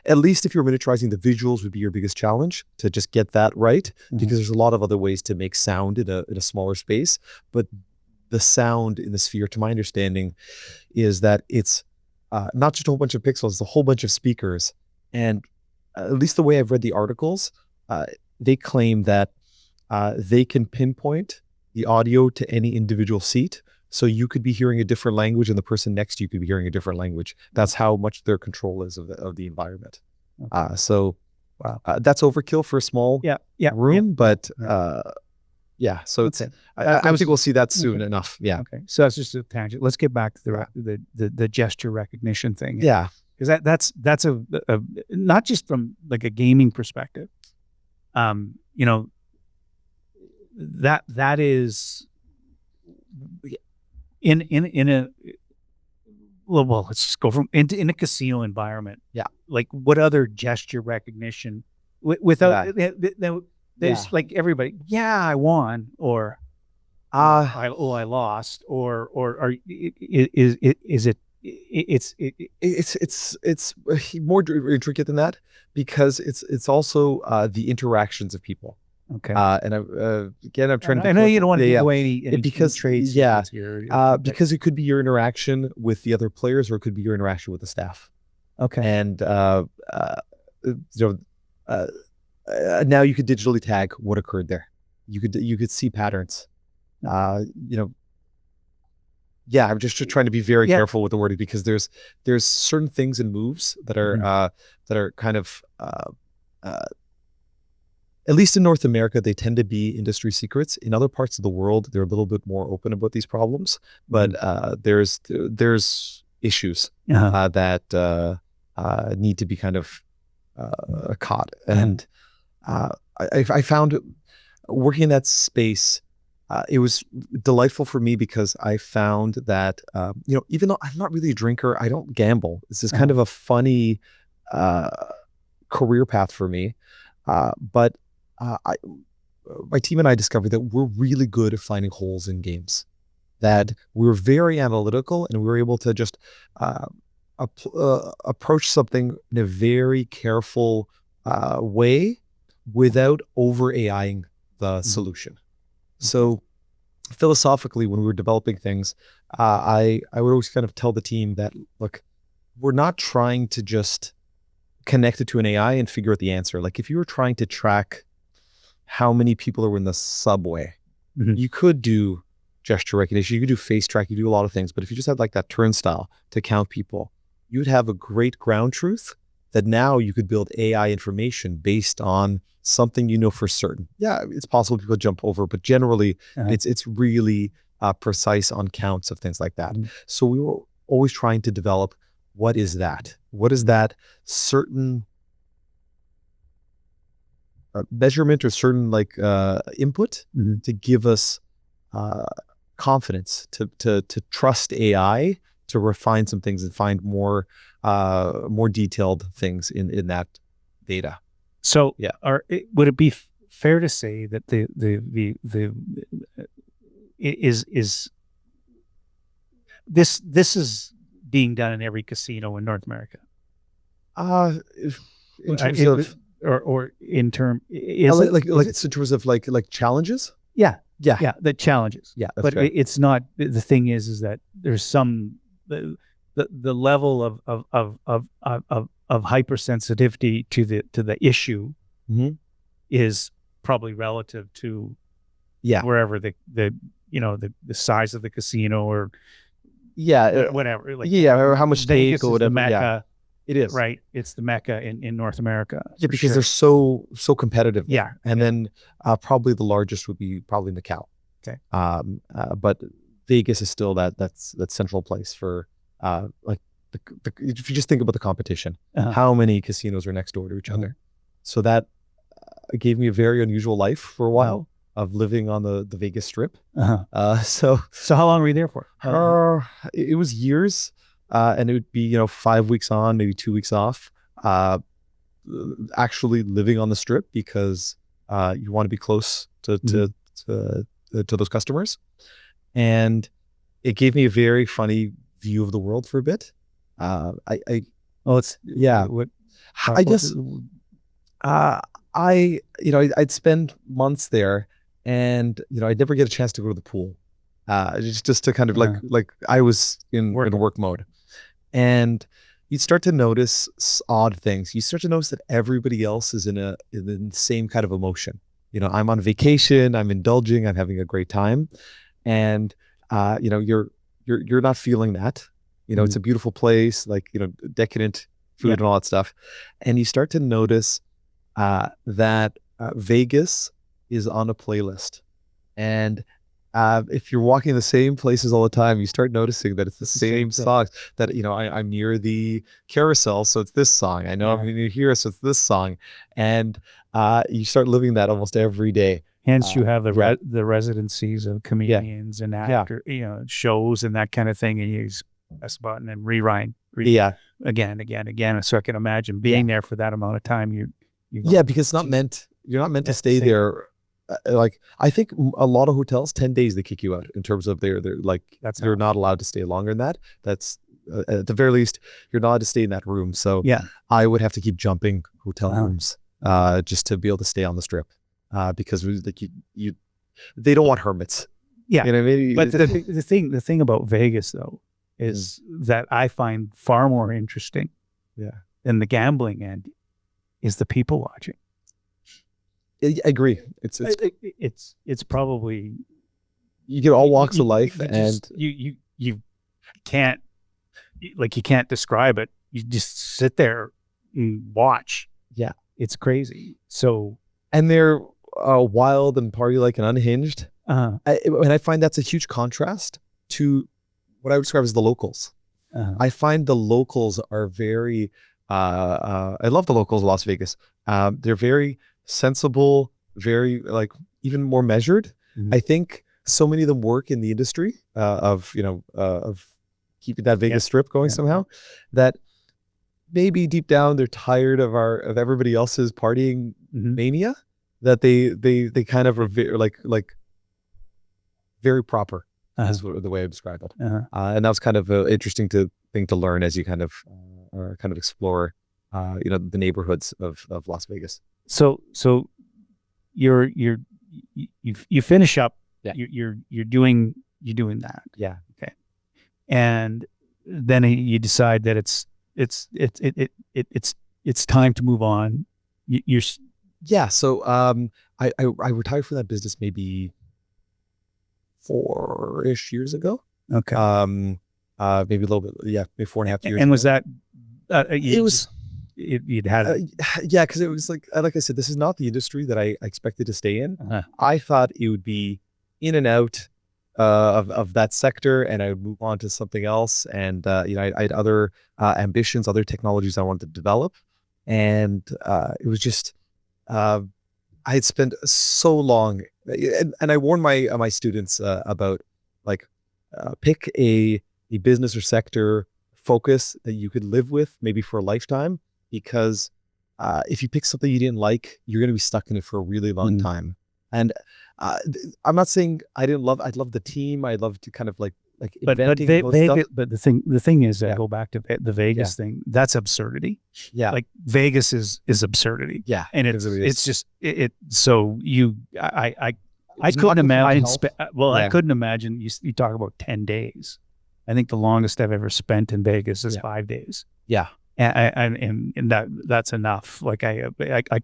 Speaker 2: at least if you're miniaturizing, the visuals would be your biggest challenge to just get that right, because there's a lot of other ways to make sound in a smaller space. But the sound in the sphere, to my understanding, is that it's not just a whole bunch of pixels, it's a whole bunch of speakers. And at least the way I've read the articles, they claim that they can pinpoint the audio to any individual seat. So you could be hearing a different language and the person next to you could be hearing a different language. That's how much their control is of the environment.
Speaker 1: Okay.
Speaker 2: So that's overkill for a small room, but so it's, I think we'll see that soon enough. Yeah.
Speaker 1: Okay. So that's just a tangent. Let's get back to the gesture recognition thing.
Speaker 2: Yeah.
Speaker 1: Because that's a not just from like a gaming perspective. You know, that is in a well, let's just go from in a casino environment.
Speaker 2: Yeah.
Speaker 1: Like what other gesture recognition without there's like everybody, I won, or I lost, or is it
Speaker 2: it's more intricate than that, because it's also the interactions of people.
Speaker 1: Okay.
Speaker 2: And again, I'm trying to.
Speaker 1: I know you don't want to give away any
Speaker 2: because
Speaker 1: trades.
Speaker 2: Because it could be your interaction with the other players, or it could be your interaction with the staff.
Speaker 1: Okay.
Speaker 2: And now you could digitally tag what occurred there. You could see patterns. I'm just trying to be very careful with the wording, because there's certain things and moves that are kind of at least in North America, they tend to be industry secrets. In other parts of the world, they're a little bit more open about these problems, but there's issues that need to be kind of caught. And I found working in that space, it was delightful for me, because I found that, even though I'm not really a drinker, I don't gamble. This is kind of a funny career path for me. But my team and I discovered that we're really good at finding holes in games, that we're very analytical, and we were able to just approach something in a very careful way without over AIing the solution. So philosophically, when we were developing things, I would always kind of tell the team that, look, we're not trying to just connect it to an AI and figure out the answer. Like if you were trying to track how many people are in the subway, you could do gesture recognition, you could do face track, you do a lot of things. But if you just had like that turnstile to count people, you'd have a great ground truth that now you could build AI information based on something you know for certain. Yeah, it's possible people jump over, but generally it's really precise on counts of things like that. So we were always trying to develop, what is that? What is that certain measurement or certain input to give us confidence to trust AI to refine some things and find more detailed things in that data.
Speaker 1: So would it be fair to say that this is being done in every casino in North America?
Speaker 2: In terms of
Speaker 1: in terms
Speaker 2: of like challenges?
Speaker 1: Yeah, the challenges.
Speaker 2: Yeah,
Speaker 1: but
Speaker 2: fair.
Speaker 1: It's not. The thing is that there's some the level of hypersensitivity to the issue is probably relative to wherever the size of the casino or whatever,
Speaker 2: or how much
Speaker 1: they
Speaker 2: go, whatever.
Speaker 1: The Mecca.
Speaker 2: It is,
Speaker 1: right. It's the Mecca in North America.
Speaker 2: Yeah, because they're so competitive.
Speaker 1: Yeah.
Speaker 2: And then probably the largest would be probably Macau.
Speaker 1: Okay.
Speaker 2: But Vegas is still that central place for if you just think about the competition, how many casinos are next door to each other. So that gave me a very unusual life for a while of living on the Vegas Strip. So
Speaker 1: how long were you there for?
Speaker 2: It was years. And it would be, 5 weeks on, maybe 2 weeks off, actually living on the Strip, because you want to be close to those customers. And it gave me a very funny view of the world for a bit. I guess I'd spend months there, and I'd never get a chance to go to the pool, just to kind of like I was in work mode, and you'd start to notice odd things. You start to notice that everybody else is in the same kind of emotion. I'm on vacation, I'm indulging, I'm having a great time, and you're not feeling that. It's a beautiful place, like decadent food and all that stuff, and you start to notice that Vegas is on a playlist, and if you're walking the same places all the time, you start noticing that it's the same songs. That I'm near the carousel, so it's this song. I know I'm near here, so it's this song, and you start living that almost every day.
Speaker 1: Hence, you have the residencies of comedians and actor, shows and that kind of thing, and you use press button and rewind, again. So I can imagine being there for that amount of time.
Speaker 2: Because you're not meant to stay there. Like I think a lot of hotels, 10 days they kick you out in terms of they're you're not allowed to stay longer than that. That's at the very least you're not allowed to stay in that room. So I would have to keep jumping hotel rooms just to be able to stay on the strip because they don't want hermits.
Speaker 1: Yeah, what I mean? But the thing about Vegas though is that I find far more interesting than the gambling end is the people watching.
Speaker 2: I agree.
Speaker 1: It's probably
Speaker 2: you get all walks of life, and
Speaker 1: you can't you can't describe it. You just sit there and watch. Yeah, it's crazy. So
Speaker 2: and they're wild and party like and unhinged. And I find that's a huge contrast to what I would describe as the locals. I find the locals are very. I love the locals of Las Vegas. They're very sensible, very even more measured. I think so many of them work in the industry of keeping that Vegas strip going somehow, that maybe deep down they're tired of everybody else's partying mania, that they kind of are very proper is the way I describe it. And that was kind of an interesting thing to learn as you kind of explore the neighborhoods of Las Vegas.
Speaker 1: So you finish up. You're doing that.
Speaker 2: Yeah.
Speaker 1: Okay. And then you decide that it's time to move on.
Speaker 2: So I retired from that business maybe 4-ish years ago.
Speaker 1: Okay.
Speaker 2: Maybe a little bit. Yeah, maybe 4.5 years.
Speaker 1: And was that?
Speaker 2: It was.
Speaker 1: You'd had it.
Speaker 2: Because it was like I said, this is not the industry that I expected to stay in. I thought it would be in and out of that sector, and I would move on to something else. And I had other ambitions, other technologies I wanted to develop, and it was just I had spent so long, and I warned my students about pick a business or sector focus that you could live with maybe for a lifetime. Because if you pick something you didn't like, you're going to be stuck in it for a really long time. And I'm not saying I love the team. I love to kind of inventing
Speaker 1: Vegas, but the thing is, I go back to the Vegas thing. That's absurdity.
Speaker 2: Yeah,
Speaker 1: like Vegas is absurdity.
Speaker 2: Yeah,
Speaker 1: and it's just it. So I couldn't imagine. I couldn't imagine. You talk about 10 days. I think the longest I've ever spent in Vegas is 5 days.
Speaker 2: Yeah.
Speaker 1: And that's enough. Like I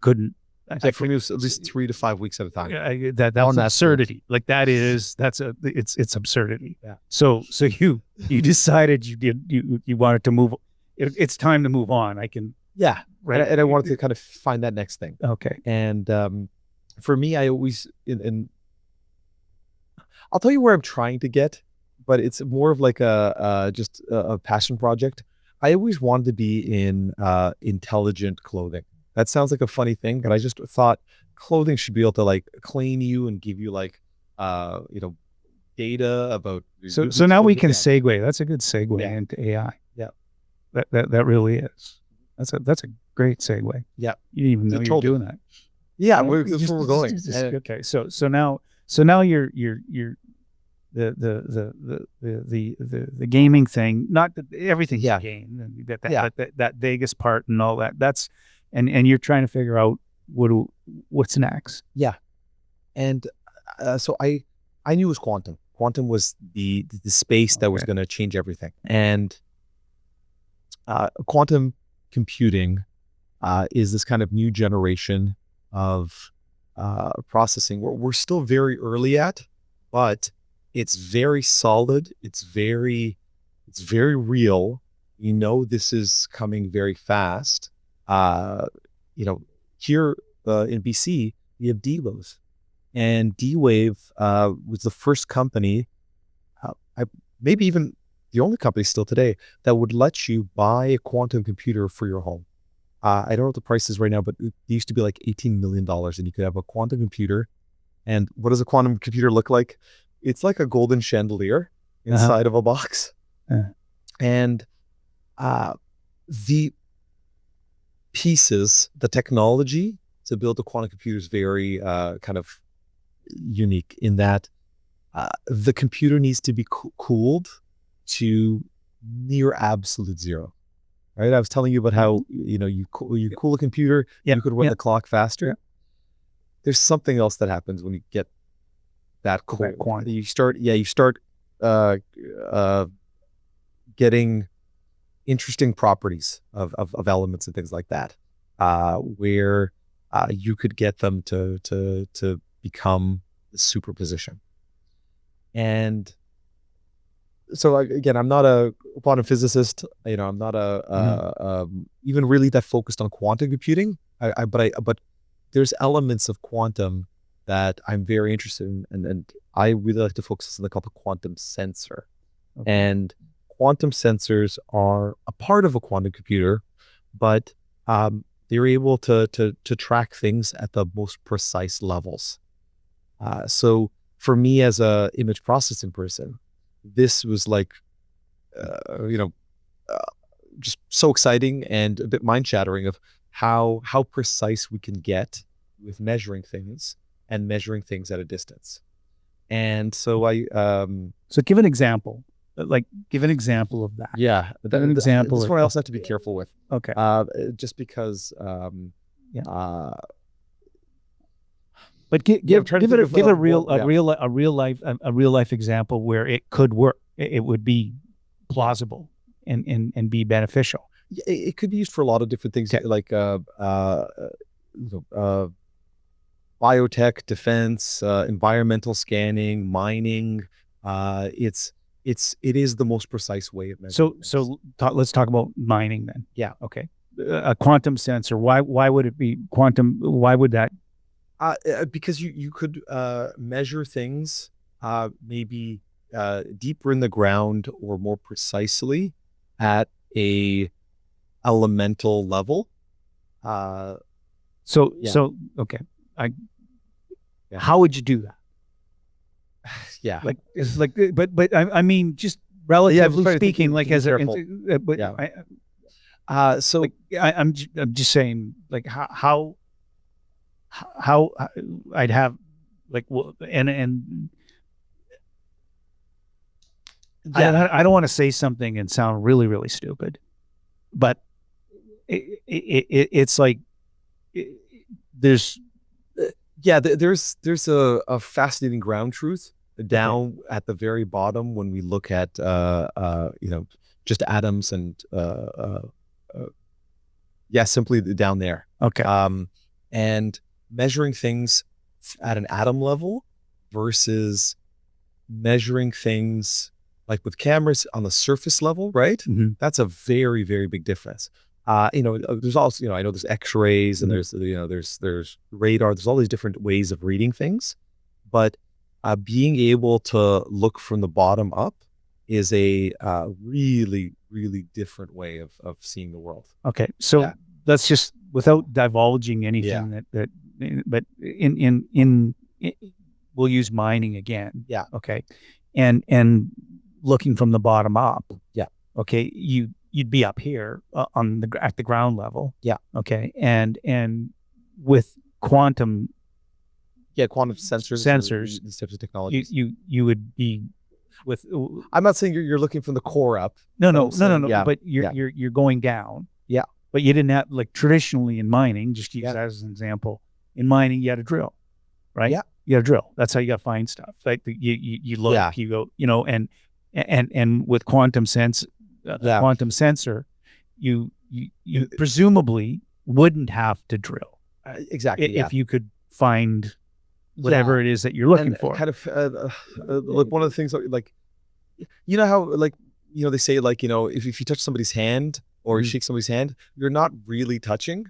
Speaker 1: couldn't.
Speaker 2: I think it was at least 3 to 5 weeks at a time.
Speaker 1: That's absurdity. It's absurdity.
Speaker 2: Yeah.
Speaker 1: So you decided you wanted to move. It's time to move on. I can.
Speaker 2: Yeah.
Speaker 1: Right.
Speaker 2: And I wanted to kind of find that next thing.
Speaker 1: Okay.
Speaker 2: And for me, I always I'll tell you where I'm trying to get, but it's more of like just a passion project. I always wanted to be in intelligent clothing. That sounds like a funny thing, but I just thought clothing should be able to clean you and give you data about.
Speaker 1: So now we can segue. That's a good segue into AI.
Speaker 2: Yeah,
Speaker 1: that really is. That's a great segue.
Speaker 2: Yeah,
Speaker 1: you didn't even know you're doing that.
Speaker 2: Yeah, that's where we're going.
Speaker 1: Okay, so now you're the gaming thing. Not that everything's
Speaker 2: Yeah.
Speaker 1: a game.
Speaker 2: Yeah.
Speaker 1: That Vegas part and all that. That's and you're trying to figure out what's next.
Speaker 2: Yeah. And so I knew it was quantum. Quantum was the space that was
Speaker 1: Okay.
Speaker 2: going to change everything. And quantum computing is this kind of new generation of processing. We're still very early at, but it's very solid. It's very real. You know, this is coming very fast. You know, here in BC, we have D-Wave. And D-Wave was the first company, maybe even the only company still today, that would let you buy a quantum computer for your home. I don't know what the price is right now, but it used to be like $18 million, and you could have a quantum computer. And what does a quantum computer look like? It's like a golden chandelier inside of a box. And the pieces, the technology to build a quantum computer is very kind of unique in that the computer needs to be cooled to near absolute zero. Right? I was telling you about how, you know, you cool a computer, you could run the clock faster. There's something else that happens when you get that cold. You start getting interesting properties of elements and things like that, where you could get them to become the superposition. And so again, I'm not a quantum physicist. You know, I'm not even really that focused on quantum computing. But there's elements of quantum that I'm very interested in, and I really like to focus on something called a quantum sensor. Okay. And quantum sensors are a part of a quantum computer, but they're able to track things at the most precise levels. So for me as a image processing person, this was like, just so exciting and a bit mind-shattering of how precise we can get with measuring things and measuring things at a distance. And so
Speaker 1: so give an example. Give an example of that.
Speaker 2: Yeah,
Speaker 1: an example.
Speaker 2: This one I also have to be careful with.
Speaker 1: Okay.
Speaker 2: Just because.
Speaker 1: But give a real life example where it could work. It would be plausible and be beneficial.
Speaker 2: It could be used for a lot of different things, like biotech, defense, environmental scanning, mining. It is the most precise way of measuring.
Speaker 1: So let's talk about mining then.
Speaker 2: Yeah.
Speaker 1: Okay. A quantum sensor. Why would it be quantum? Why would that?
Speaker 2: Because you could measure things maybe deeper in the ground or more precisely at a elemental level.
Speaker 1: Okay. How would you do that?
Speaker 2: Yeah.
Speaker 1: But I mean, just relatively speaking, like as a, I'm just saying, like how I'd have and I don't want to say something and sound really, really stupid, but it's like there's
Speaker 2: a fascinating ground truth down at the very bottom when we look at just atoms and simply down there.
Speaker 1: Okay.
Speaker 2: And measuring things at an atom level versus measuring things like with cameras on the surface level, right?
Speaker 1: Mm-hmm.
Speaker 2: That's a very, very big difference. There's also, I know there's X-rays and there's radar. There's all these different ways of reading things, but being able to look from the bottom up is a really, really different way of seeing the world.
Speaker 1: Okay, so that's just without divulging anything but in we'll use mining again.
Speaker 2: Yeah.
Speaker 1: Okay, and looking from the bottom up.
Speaker 2: Yeah.
Speaker 1: Okay, you'd be up here at the ground level.
Speaker 2: Yeah.
Speaker 1: Okay, and with quantum
Speaker 2: quantum sensors,
Speaker 1: these
Speaker 2: types of technologies,
Speaker 1: you would be with
Speaker 2: I'm not saying you're looking from the core up.
Speaker 1: no.
Speaker 2: Yeah.
Speaker 1: But you're going down.
Speaker 2: Yeah.
Speaker 1: But you didn't have, like, traditionally in mining, just to use that as an example. In mining, you had to drill, right?
Speaker 2: Yeah.
Speaker 1: You got to drill. That's how you got to find stuff. Like you look,
Speaker 2: Yeah.
Speaker 1: you go, and with quantum quantum sensor, you presumably wouldn't have to drill
Speaker 2: Exactly.
Speaker 1: if you could find whatever it is that you're looking for.
Speaker 2: Kind of like one of the things, like, you know how, like, they say, like, if you touch somebody's hand or you shake somebody's hand, you're not really touching.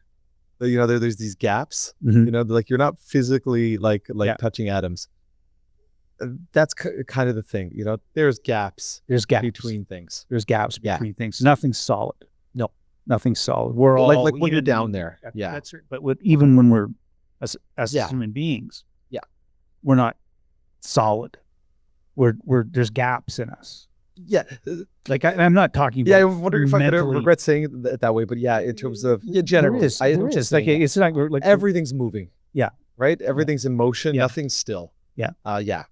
Speaker 2: There's these gaps. Like, you're not physically like touching atoms. That's kind of the thing. There's gaps.
Speaker 1: There's gaps
Speaker 2: between things.
Speaker 1: There's gaps between things. Nothing's solid. No, nothing's solid. We're all
Speaker 2: like when you're down there.
Speaker 1: That's right. But even when we're as human beings, we're not solid. There's gaps in us.
Speaker 2: Yeah.
Speaker 1: Like, I'm not talking about.
Speaker 2: Yeah, I wonder if I could regret saying it that way, but in terms of generally,
Speaker 1: there is. Like, it's not like
Speaker 2: everything's moving. Yeah. Right. Everything's in motion.
Speaker 1: Yeah.
Speaker 2: Nothing's still.
Speaker 1: Yeah.
Speaker 2: Yeah.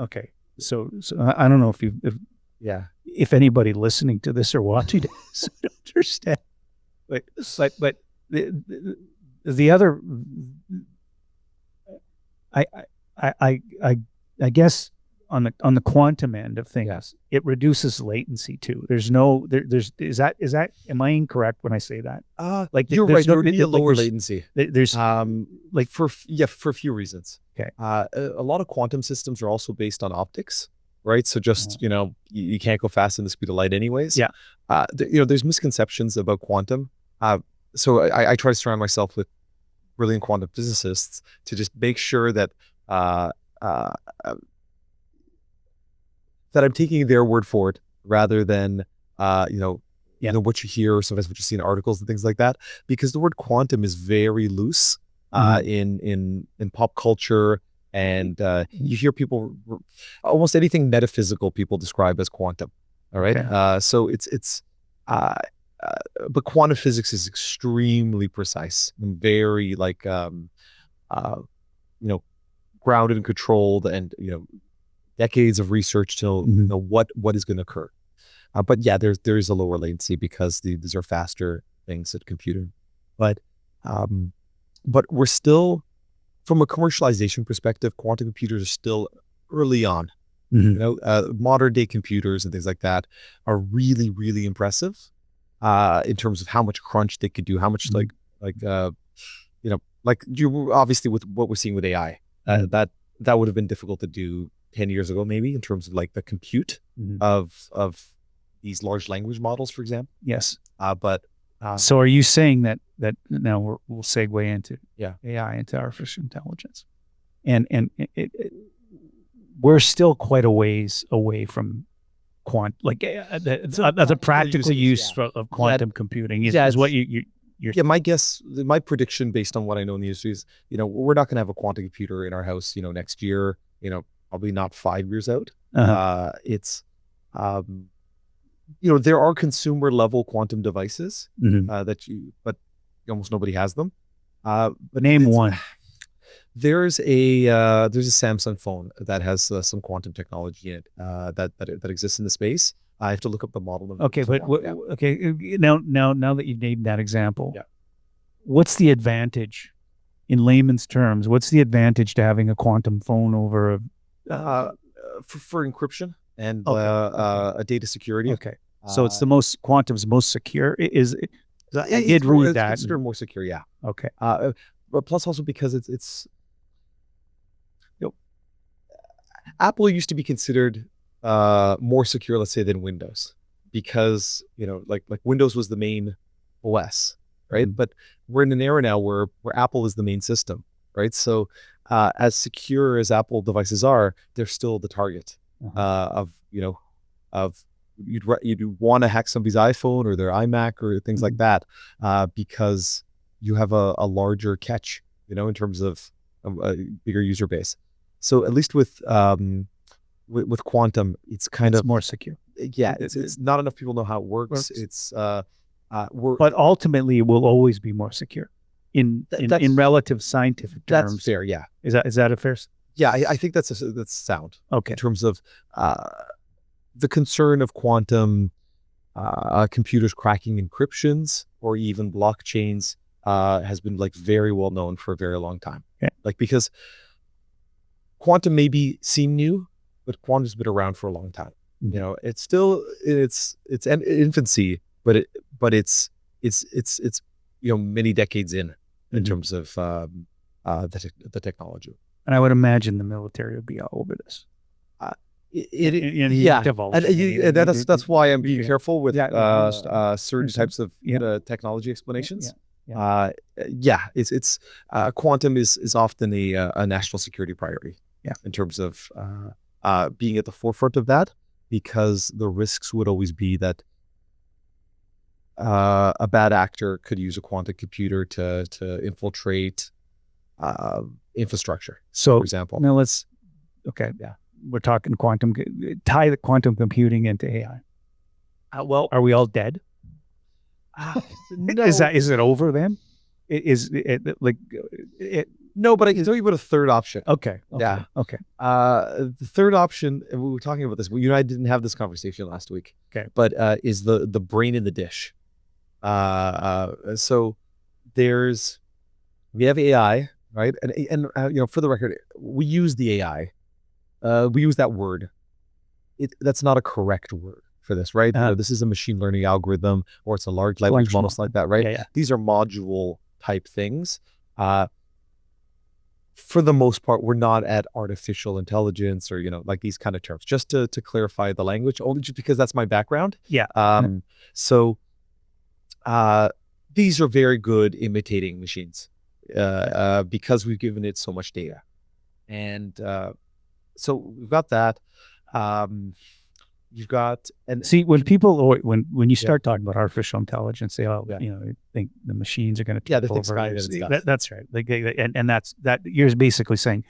Speaker 1: Okay. So I don't know if anybody listening to this or watching this understand, but the other, I guess on the quantum end of things, it reduces latency too. Am I incorrect when I say that?
Speaker 2: Like, you're right. There'd be a lower latency.
Speaker 1: There's
Speaker 2: like for a few reasons.
Speaker 1: Okay.
Speaker 2: A lot of quantum systems are also based on optics, right? So just you can't go fast in the speed of light, anyways.
Speaker 1: Yeah.
Speaker 2: There's misconceptions about quantum. So I try to surround myself with brilliant quantum physicists to just make sure that that I'm taking their word for it rather than what you hear or sometimes what you see in articles and things like that, because the word quantum is very loose in pop culture, and you hear people, almost anything metaphysical people describe as quantum. All right.
Speaker 1: Okay.
Speaker 2: So it's but quantum physics is extremely precise and very grounded and controlled, and decades of research to know what is going to occur. But there is a lower latency because these are faster things at computing. But we're still, from a commercialization perspective, quantum computers are still early on. Modern day computers and things like that are really, really impressive in terms of how much crunch they could do, how much like you obviously with what we're seeing with AI, that would have been difficult to do 10 years ago, maybe, in terms of like the compute of these large language models, for example.
Speaker 1: Yes.
Speaker 2: So
Speaker 1: are you saying that now we'll segue into
Speaker 2: AI,
Speaker 1: into artificial intelligence, and we're still quite a ways away from the practical use of quantum computing is what you're
Speaker 2: my guess, my prediction based on what I know in the industry is, we're not going to have a quantum computer in our house, next year, probably not 5 years out. It's, there are consumer level quantum devices but almost nobody has them.
Speaker 1: But name one.
Speaker 2: There's a Samsung phone that has some quantum technology in it that exists in the space. I have to look up the model.
Speaker 1: Okay, but now that you've named that example, what's the advantage, in layman's terms? What's the advantage to having a quantum phone over
Speaker 2: for encryption and data security?
Speaker 1: Okay, so it's quantum's most secure. I did read that.
Speaker 2: It's considered more secure. Yeah.
Speaker 1: Okay.
Speaker 2: But plus also because it's Apple used to be considered more secure, let's say, than Windows, because like Windows was the main OS, right? But we're in an era now where Apple is the main system, right? So as secure as Apple devices are, they're still the target of you'd want to hack somebody's iPhone or their iMac or things like that, because you have a larger catch, in terms of a bigger user base. So at least with quantum, it's
Speaker 1: more secure.
Speaker 2: Yeah, it's not enough people know how it works. It's
Speaker 1: but ultimately it will always be more secure in relative scientific terms.
Speaker 2: That's fair. Yeah.
Speaker 1: Is that a fair?
Speaker 2: Yeah, I think that's sound.
Speaker 1: Okay.
Speaker 2: In terms of the concern of quantum computers cracking encryptions or even blockchains has been like very well known for a very long time.
Speaker 1: Okay.
Speaker 2: Like, because quantum may seem new, but quantum's been around for a long time.
Speaker 1: Mhm.
Speaker 2: You know, it's still it's an infancy, but it's many decades in
Speaker 1: Mhm.
Speaker 2: terms of the technology.
Speaker 1: And I would imagine the military would be all over this.
Speaker 2: Yeah, and that's why I'm being careful with certain types of technology explanations. It's quantum is often a national security priority.
Speaker 1: Yeah.
Speaker 2: In terms of being at the forefront of that, because the risks would always be that a bad actor could use a quantum computer to infiltrate infrastructure,
Speaker 1: So,
Speaker 2: for example.
Speaker 1: now we're talking quantum, tie the quantum computing into AI.
Speaker 2: Well,
Speaker 1: Are we all dead?
Speaker 2: no.
Speaker 1: Is it over then? Is it like it?
Speaker 2: No, but I can tell you about a third option.
Speaker 1: Okay.
Speaker 2: Yeah.
Speaker 1: Okay.
Speaker 2: The third option, and we were talking about this. You and I didn't have this conversation last week.
Speaker 1: Okay.
Speaker 2: But is the brain in the dish? So we have AI, right? And for the record, we use the AI. We use that word. That's not a correct word for this, right? This is a machine learning algorithm, or it's a large language model, something like that, right?
Speaker 1: Yeah.
Speaker 2: These are module type things. For the most part, we're not at artificial intelligence or, like these kind of terms, just to clarify the language, only just because that's my background.
Speaker 1: Yeah.
Speaker 2: So these are very good imitating machines because we've given it so much data. And so we've got that. You've got, and
Speaker 1: see, when people, or when you start talking about artificial intelligence, they all think the machines are going to take over. That's right. And that you're basically saying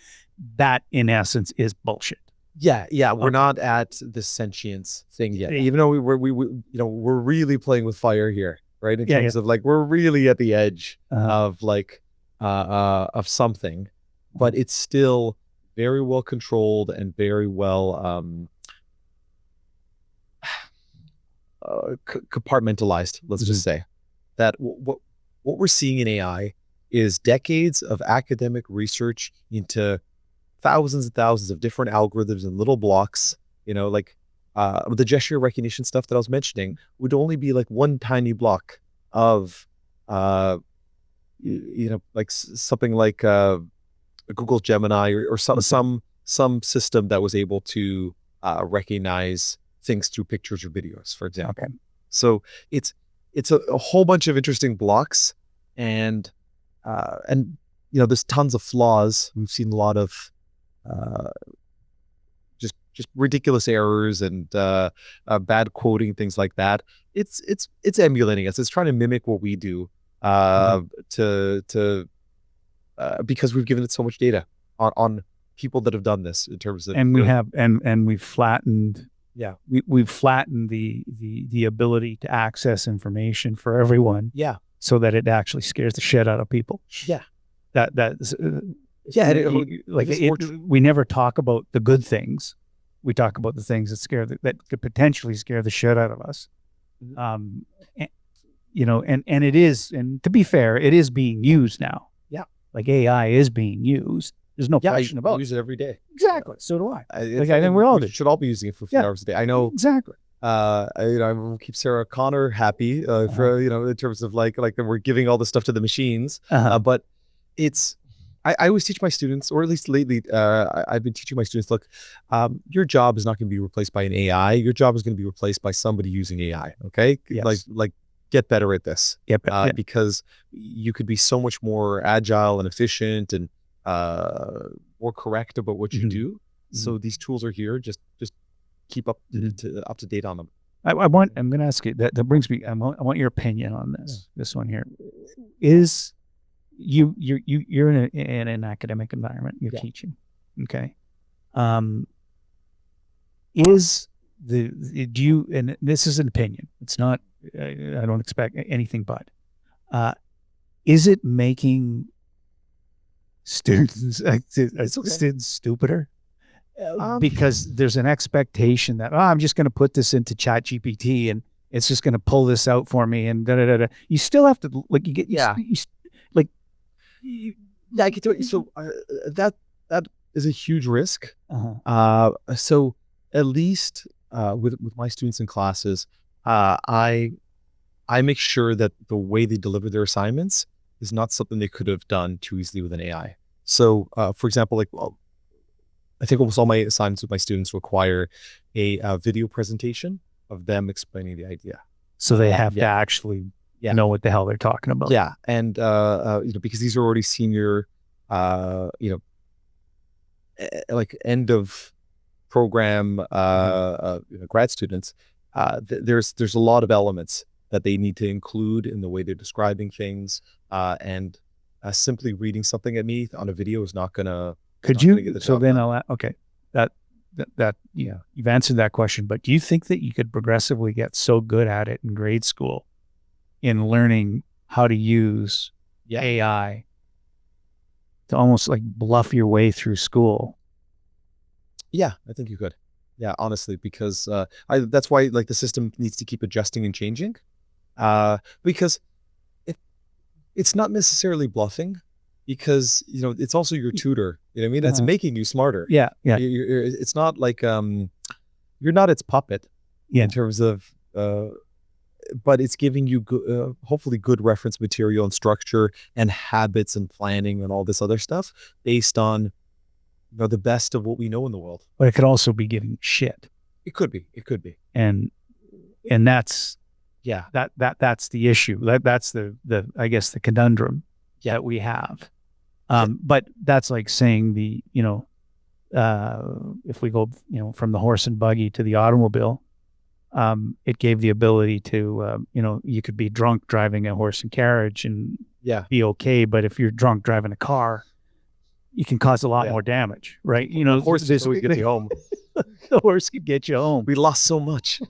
Speaker 1: that in essence is bullshit.
Speaker 2: Yeah. We're not at the sentience thing yet, even though we're really playing with fire here, right? In terms of like, we're really at the edge of of something, but it's still very well controlled and very well compartmentalized. Let's just say that what we're seeing in AI is decades of academic research into thousands and thousands of different algorithms and little blocks. The gesture recognition stuff that I was mentioning would only be like one tiny block of like something like Google Gemini or some system that was able to recognize things through pictures or videos, for example.
Speaker 1: Okay.
Speaker 2: So it's a whole bunch of interesting blocks, and there's tons of flaws. We've seen a lot of just ridiculous errors and bad quoting, things like that. It's emulating us. It's trying to mimic what we do because we've given it so much data on people that have done this in terms of,
Speaker 1: and we have and we've flattened.
Speaker 2: Yeah,
Speaker 1: we've flattened the ability to access information for everyone.
Speaker 2: Yeah,
Speaker 1: so that it actually scares the shit out of people.
Speaker 2: Yeah,
Speaker 1: we never talk about the good things. We talk about the things that could potentially scare the shit out of us. And it is, and to be fair, it is being used now.
Speaker 2: Yeah,
Speaker 1: like AI is being used. There's no question about it.
Speaker 2: I use it every day.
Speaker 1: Exactly. So do I. I think we all do.
Speaker 2: Should all be using it for a few hours a day. I know.
Speaker 1: Exactly.
Speaker 2: I will keep Sarah Connor happy for in terms of like we're giving all this stuff to the machines. But it's I always teach my students, or at least lately, I've been teaching my students, look, your job is not going to be replaced by an AI. Your job is going to be replaced by somebody using AI. Okay.
Speaker 1: Yes.
Speaker 2: Like get better at this. Because you could be so much more agile and efficient and more correct about what you do. So these tools are here. Just keep up to date on them.
Speaker 1: I'm going to ask you that brings me. I want your opinion on this. This one here is you're in an academic environment. You're teaching. Okay. Is do you, and this is an opinion. It's not. I don't expect anything but. Is it making students stupider? because there's an expectation that I'm just going to put this into Chat GPT and it's just going to pull this out for me and da da da da. You still have to like you get like
Speaker 2: I can do it. So that is a huge risk. So at least with my students in classes, I make sure that the way they deliver their assignments is not something they could have done too easily with an AI. So for example, like I think almost all my assignments with my students require a video presentation of them explaining the idea.
Speaker 1: So they have to actually know what the hell they're talking about.
Speaker 2: Yeah, and because these are already senior, like end of program grad students. There's a lot of elements that they need to include in the way they're describing things, and simply reading something at me on a video is not gonna.
Speaker 1: Could you? So then okay, that you've answered that question. But do you think that you could progressively get so good at it in grade school, in learning how to use AI to almost like bluff your way through school?
Speaker 2: Yeah, I think you could. Yeah, honestly, because that's why like the system needs to keep adjusting and changing, because it's not necessarily bluffing, because it's also your tutor. You know what I mean? It's making you smarter.
Speaker 1: Yeah.
Speaker 2: It's not like you're not its puppet in terms of, but it's giving you hopefully good reference material and structure and habits and planning and all this other stuff based on the best of what we know in the world.
Speaker 1: But it could also be giving shit.
Speaker 2: It could be.
Speaker 1: And that's that's the issue. That's the I guess the conundrum that we have. But that's like saying if we go from the horse and buggy to the automobile, it gave the ability to you could be drunk driving a horse and carriage and be okay, but if you're drunk driving a car, you can cause a lot more damage, right?
Speaker 2: The horse is always get you home.
Speaker 1: The horse can get you home.
Speaker 2: We lost so much.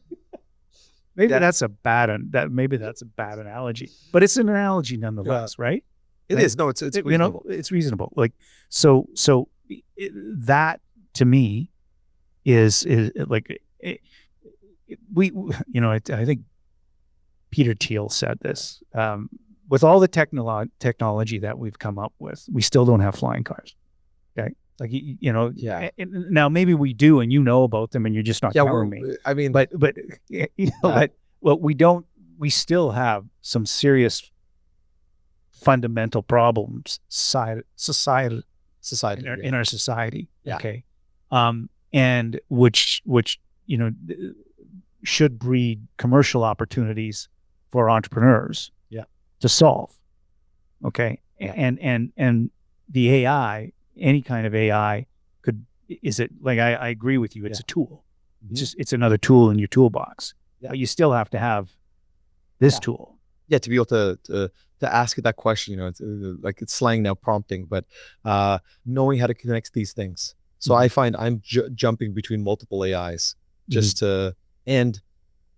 Speaker 1: Maybe that's a bad analogy, but it's an analogy nonetheless, right?
Speaker 2: It is. No, it's reasonable.
Speaker 1: It's reasonable. Like so that to me is like I think Peter Thiel said this. With all the technology that we've come up with, we still don't have flying cars. Okay, like now maybe we do, and you know about them, and you're just not telling me.
Speaker 2: I mean,
Speaker 1: but we don't. We still have some serious fundamental problems society in our society. Okay, and which should breed commercial opportunities for entrepreneurs to solve. Okay. And the AI, any kind of AI I agree with you. It's a tool. It's another tool in your toolbox. But you still have to have this tool.
Speaker 2: Yeah. To be able to ask it that question, it's like it's slang now, prompting, but knowing how to connect these things. So I find I'm jumping between multiple AIs just to, and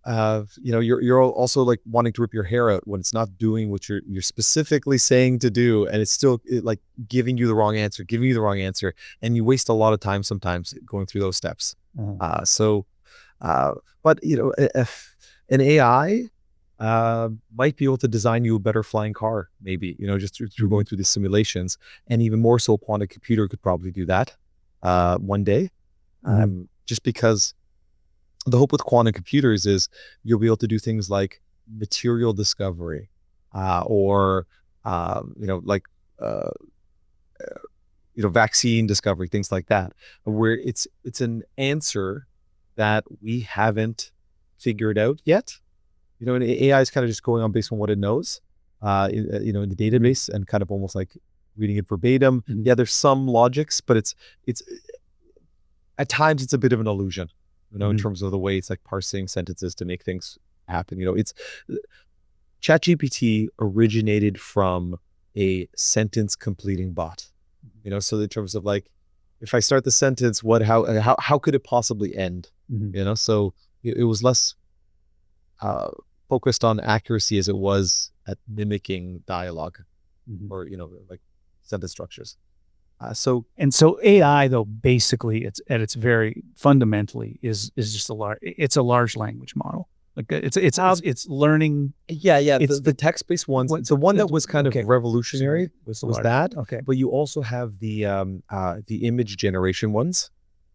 Speaker 2: you're also like wanting to rip your hair out when it's not doing what you're specifically saying to do, and it's still like giving you the wrong answer, and you waste a lot of time sometimes going through those steps. But if an AI might be able to design you a better flying car, maybe just through going through the simulations, and even more so, a quantum computer could probably do that one day, just because. The hope with quantum computers is you'll be able to do things like material discovery, or vaccine discovery, things like that, where it's an answer that we haven't figured out yet. And AI is kind of just going on based on what it knows, in the database, and kind of almost like reading it verbatim. Yeah, there's some logics, but it's at times it's a bit of an illusion. In terms of the way it's like parsing sentences to make things happen. It's ChatGPT originated from a sentence completing bot. So in terms of like, if I start the sentence, how could it possibly end? So it was less focused on accuracy as it was at mimicking dialogue, or like sentence structures. So
Speaker 1: And so AI, though, basically, it's at its very fundamentally is just it's a large language model. Like it's learning.
Speaker 2: yeah,
Speaker 1: It's
Speaker 2: the text-based ones.
Speaker 1: what-
Speaker 2: The one that was kind
Speaker 1: okay.
Speaker 2: of revolutionary
Speaker 1: Was
Speaker 2: was that.
Speaker 1: Okay.
Speaker 2: But you also have the image generation ones,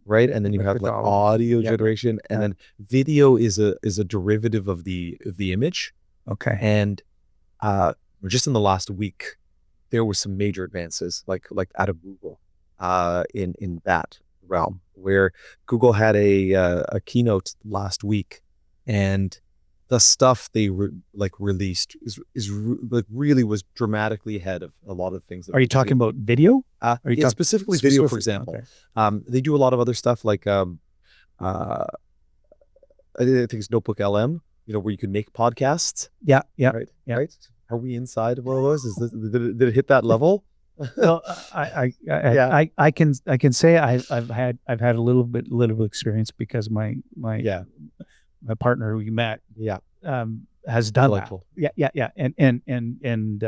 Speaker 2: right? And then you
Speaker 1: Like
Speaker 2: have
Speaker 1: the
Speaker 2: like
Speaker 1: dollar.
Speaker 2: audio
Speaker 1: Yeah.
Speaker 2: generation, and
Speaker 1: Yeah.
Speaker 2: then video is a derivative of the image.
Speaker 1: Okay.
Speaker 2: And just in the last week, there were some major advances, like out of Google, in that realm, where Google had a keynote last week, and the stuff they released like really was dramatically ahead of a lot of things. That
Speaker 1: Are you talking about video?
Speaker 2: Are you
Speaker 1: talking
Speaker 2: specifically video, for
Speaker 1: specific-
Speaker 2: example?
Speaker 1: okay.
Speaker 2: They do a lot of other stuff like I think it's Notebook LM, where you can make podcasts.
Speaker 1: Yeah. Yeah.
Speaker 2: Right.
Speaker 1: Yeah.
Speaker 2: Right. Are we inside of one of those? Did it hit that level?
Speaker 1: Well,
Speaker 2: Yeah.
Speaker 1: I can say I've had a little experience because my partner who you met
Speaker 2: Yeah.
Speaker 1: has done
Speaker 2: Delightful.
Speaker 1: that. Yeah. And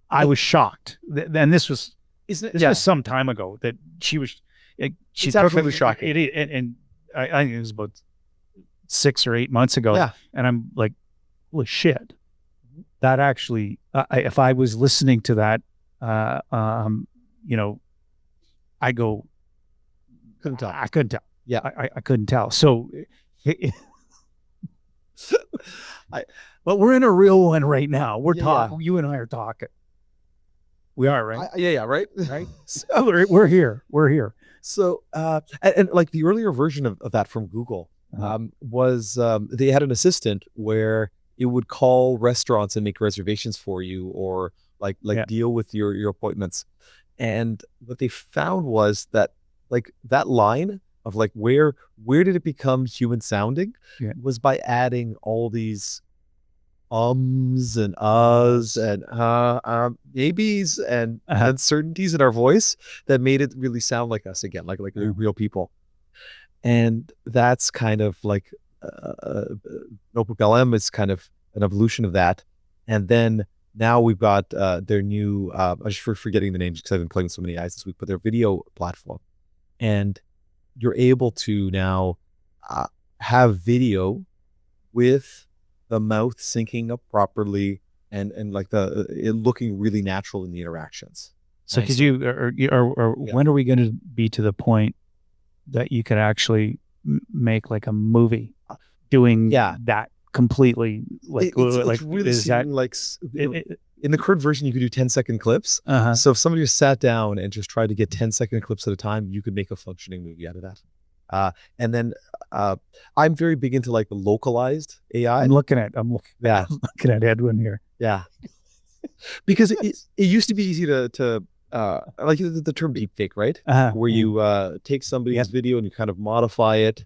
Speaker 1: I was shocked. And this was some time ago that she's
Speaker 2: It's absolutely shocking.
Speaker 1: And I think it was about 6 or 8 months ago.
Speaker 2: Yeah.
Speaker 1: And I'm like, holy shit. That actually, if I was listening to that, I go,
Speaker 2: Couldn't tell.
Speaker 1: I couldn't tell.
Speaker 2: Yeah.
Speaker 1: I couldn't tell. So, but we're in a real one right now. We're talking. You and I are talking. We are, right?
Speaker 2: Yeah. Right.
Speaker 1: Right. So we're here. We're here.
Speaker 2: So, and like the earlier version of that from Google was they had an assistant where it would call restaurants and make reservations for you, or like deal with your appointments. And what they found was that like that line of like where did it become human sounding was by adding all these ums and uhs and maybes and uncertainties in our voice that made it really sound like us again, like real people. And that's kind of like Notebook LM is kind of an evolution of that. And then now we've got their new, I'm just forgetting the names because I've been playing with so many eyes this week, but their video platform. And you're able to now have video with the mouth syncing up properly and like it looking really natural in the interactions.
Speaker 1: So could you, or when are we going to be to the point that you could actually make like a movie doing that completely? Like,
Speaker 2: it's really like in the current version, you could do 10-second clips. So if somebody just sat down and just tried to get 10-second clips at a time, you could make a functioning movie out of that. And then I'm very big into like the localized AI.
Speaker 1: I'm looking at Edwin here.
Speaker 2: Yeah. Because it used to be easy to like the term deepfake, right? Where you take somebody's video and you kind of modify it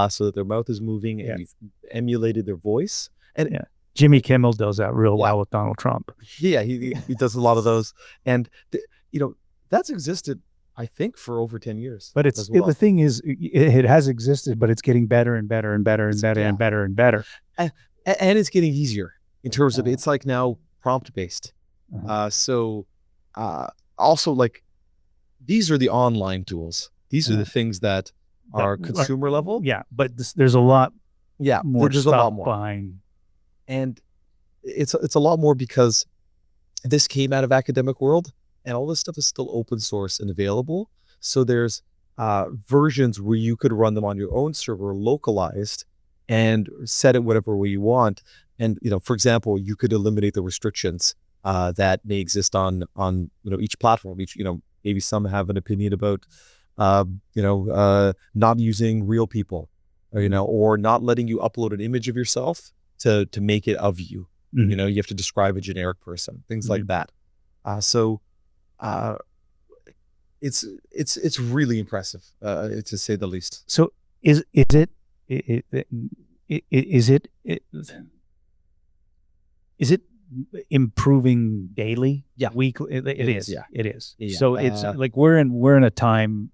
Speaker 2: so that their mouth is moving and you've emulated their voice. And
Speaker 1: Jimmy Kimmel does that real well with Donald Trump.
Speaker 2: Yeah, he does a lot of those. And, that's existed, I think, for over 10 years.
Speaker 1: But the thing is, it has existed, but it's getting better and better and better and better and better and better.
Speaker 2: And it's getting easier in terms of it's like now prompt-based. So also like these are the online tools. These are the things that are consumer level.
Speaker 1: Yeah, but there's a lot more
Speaker 2: there's
Speaker 1: stuff
Speaker 2: a lot more
Speaker 1: behind.
Speaker 2: And it's a lot more because this came out of academic world and all this stuff is still open source and available. So there's versions where you could run them on your own server localized and set it whatever way you want. And, for example, you could eliminate the restrictions that may exist on each platform. Maybe some have an opinion about, not using real people, or not letting you upload an image of yourself to make it of you. You have to describe a generic person, things like that. So it's really impressive, to say the least.
Speaker 1: So is it improving daily?
Speaker 2: Yeah,
Speaker 1: weekly. It is.
Speaker 2: Yeah,
Speaker 1: it is.
Speaker 2: Yeah.
Speaker 1: So it's like we're in a time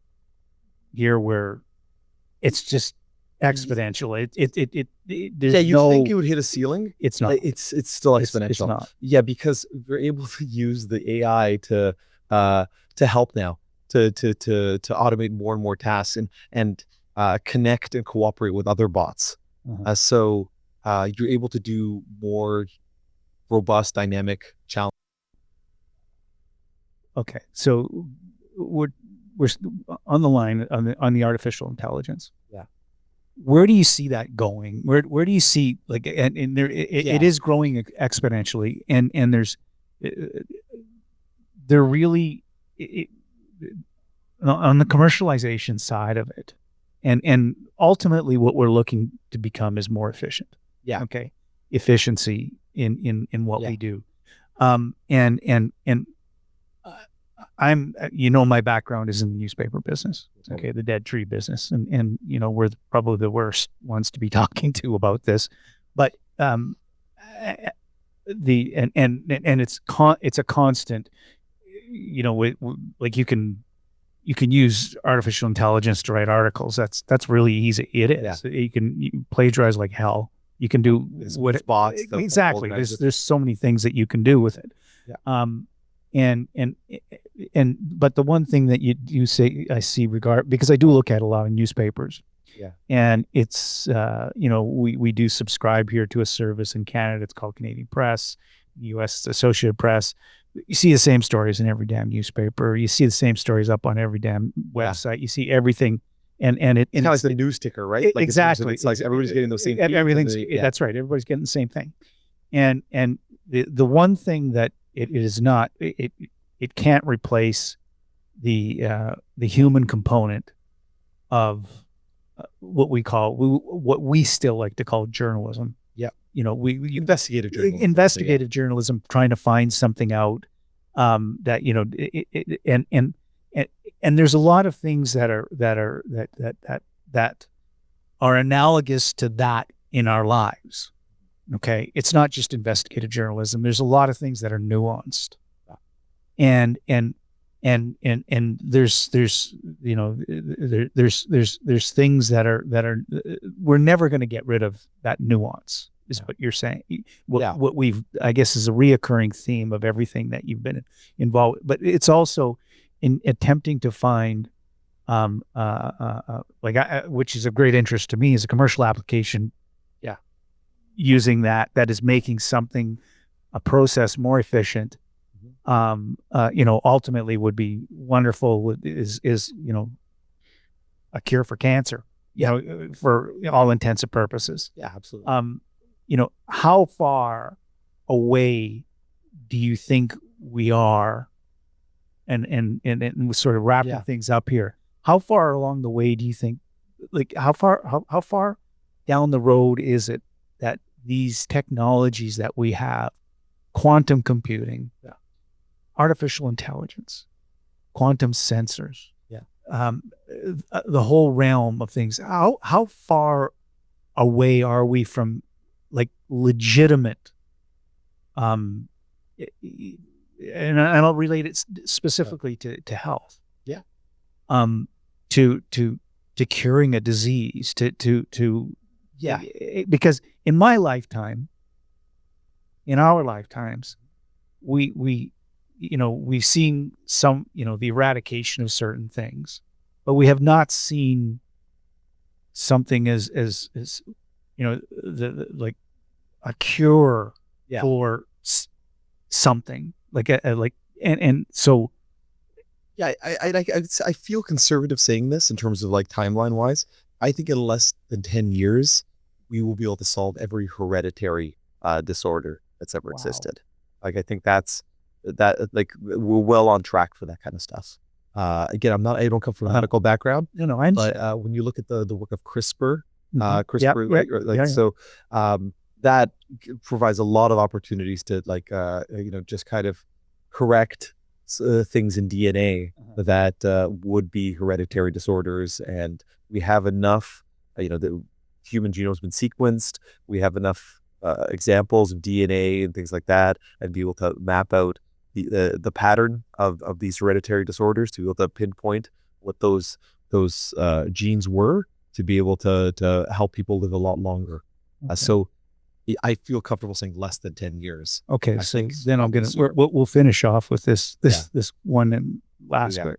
Speaker 1: here where it's just exponential.
Speaker 2: You think it would hit a ceiling?
Speaker 1: It's not.
Speaker 2: It's still exponential.
Speaker 1: It's not.
Speaker 2: Yeah, because we're able to use the AI to to help now to automate more and more tasks and connect and cooperate with other bots. So you're able to do more robust, dynamic challenge.
Speaker 1: Okay, so we're on the line on the artificial intelligence.
Speaker 2: Yeah.
Speaker 1: Where do you see that going? Where do you see, like, and there it is growing exponentially, and there's there really on the commercialization side of it, and ultimately what we're looking to become is more efficient.
Speaker 2: Yeah.
Speaker 1: Okay. Efficiency in what we do. I'm, my background is in the newspaper business. Okay. The dead tree business. And we're probably the worst ones to be talking to about this, but, it's a constant, like you can use artificial intelligence to write articles. That's really easy. It is. Yeah. You can plagiarize like hell. You can do what
Speaker 2: bots.
Speaker 1: Exactly. There's so many things that you can do with it.
Speaker 2: Yeah.
Speaker 1: But the one thing that you say, I see because I do look at a lot of newspapers.
Speaker 2: Yeah.
Speaker 1: And it's, we do subscribe here to a service in Canada. It's called Canadian Press, U.S. Associated Press. You see the same stories in every damn newspaper. You see the same stories up on every damn website. You see everything. And it's
Speaker 2: kind of like the news ticker, right? Like
Speaker 1: exactly.
Speaker 2: It's like everybody's getting those same.
Speaker 1: That's right. Everybody's getting the same thing. And the one thing that it is not, it can't replace the human component of what we still like to call journalism.
Speaker 2: Yeah.
Speaker 1: We
Speaker 2: investigative
Speaker 1: journalism, trying to find something out, that, and there's a lot of things that are analogous to that in our lives. Okay. It's not just investigative journalism. There's a lot of things that are nuanced, and there's things that are we're never going to get rid of that nuance, is what you're saying. What we've, I guess, is a reoccurring theme of everything that you've been involved with. But it's also in attempting to find, which is of great interest to me, is a commercial application.
Speaker 2: Yeah.
Speaker 1: Using that is making a process more efficient. Ultimately would be wonderful, is a cure for cancer, for all intents and purposes.
Speaker 2: Yeah, absolutely.
Speaker 1: How far away do you think we are, and sort of wrapping things up here, how far along the way do you think, like how far down the road is it that these technologies that we have, quantum computing, artificial intelligence, quantum sensors, the whole realm of things, how far away are we from, like, legitimate, and I'll relate it specifically to health, to curing a disease, because in my lifetime, in our lifetimes, we've seen some, the eradication of certain things, but we have not seen something as like a cure for something, and so.
Speaker 2: Yeah, I feel conservative saying this in terms of, like, timeline wise. I think in less than 10 years, we will be able to solve every hereditary disorder that's ever existed. Like, I think we're well on track for that kind of stuff. Again, I don't come from a medical background.
Speaker 1: No,
Speaker 2: but when you look at the work of CRISPR, that provides a lot of opportunities to, like, just kind of correct things in DNA that would be hereditary disorders. And we have enough, the human genome's been sequenced. We have enough examples of DNA and things like that, and be able to map out the pattern of these hereditary disorders, to be able to pinpoint what those genes were, to be able to help people live a lot longer. So I feel comfortable saying less than 10 years.
Speaker 1: Okay,
Speaker 2: I
Speaker 1: so
Speaker 2: think
Speaker 1: then I'm gonna
Speaker 2: sooner.
Speaker 1: we'll finish off with this
Speaker 2: Yeah.
Speaker 1: this one and last.
Speaker 2: Yeah.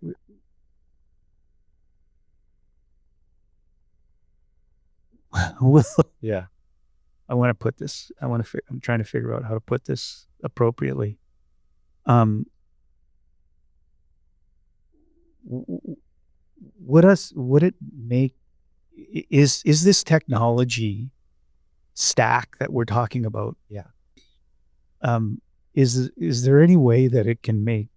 Speaker 2: Yeah.
Speaker 1: I want to put this. I'm trying to figure out how to put this appropriately. Um, would it make is this technology stack that we're talking about?
Speaker 2: Yeah.
Speaker 1: Is there any way that it can make?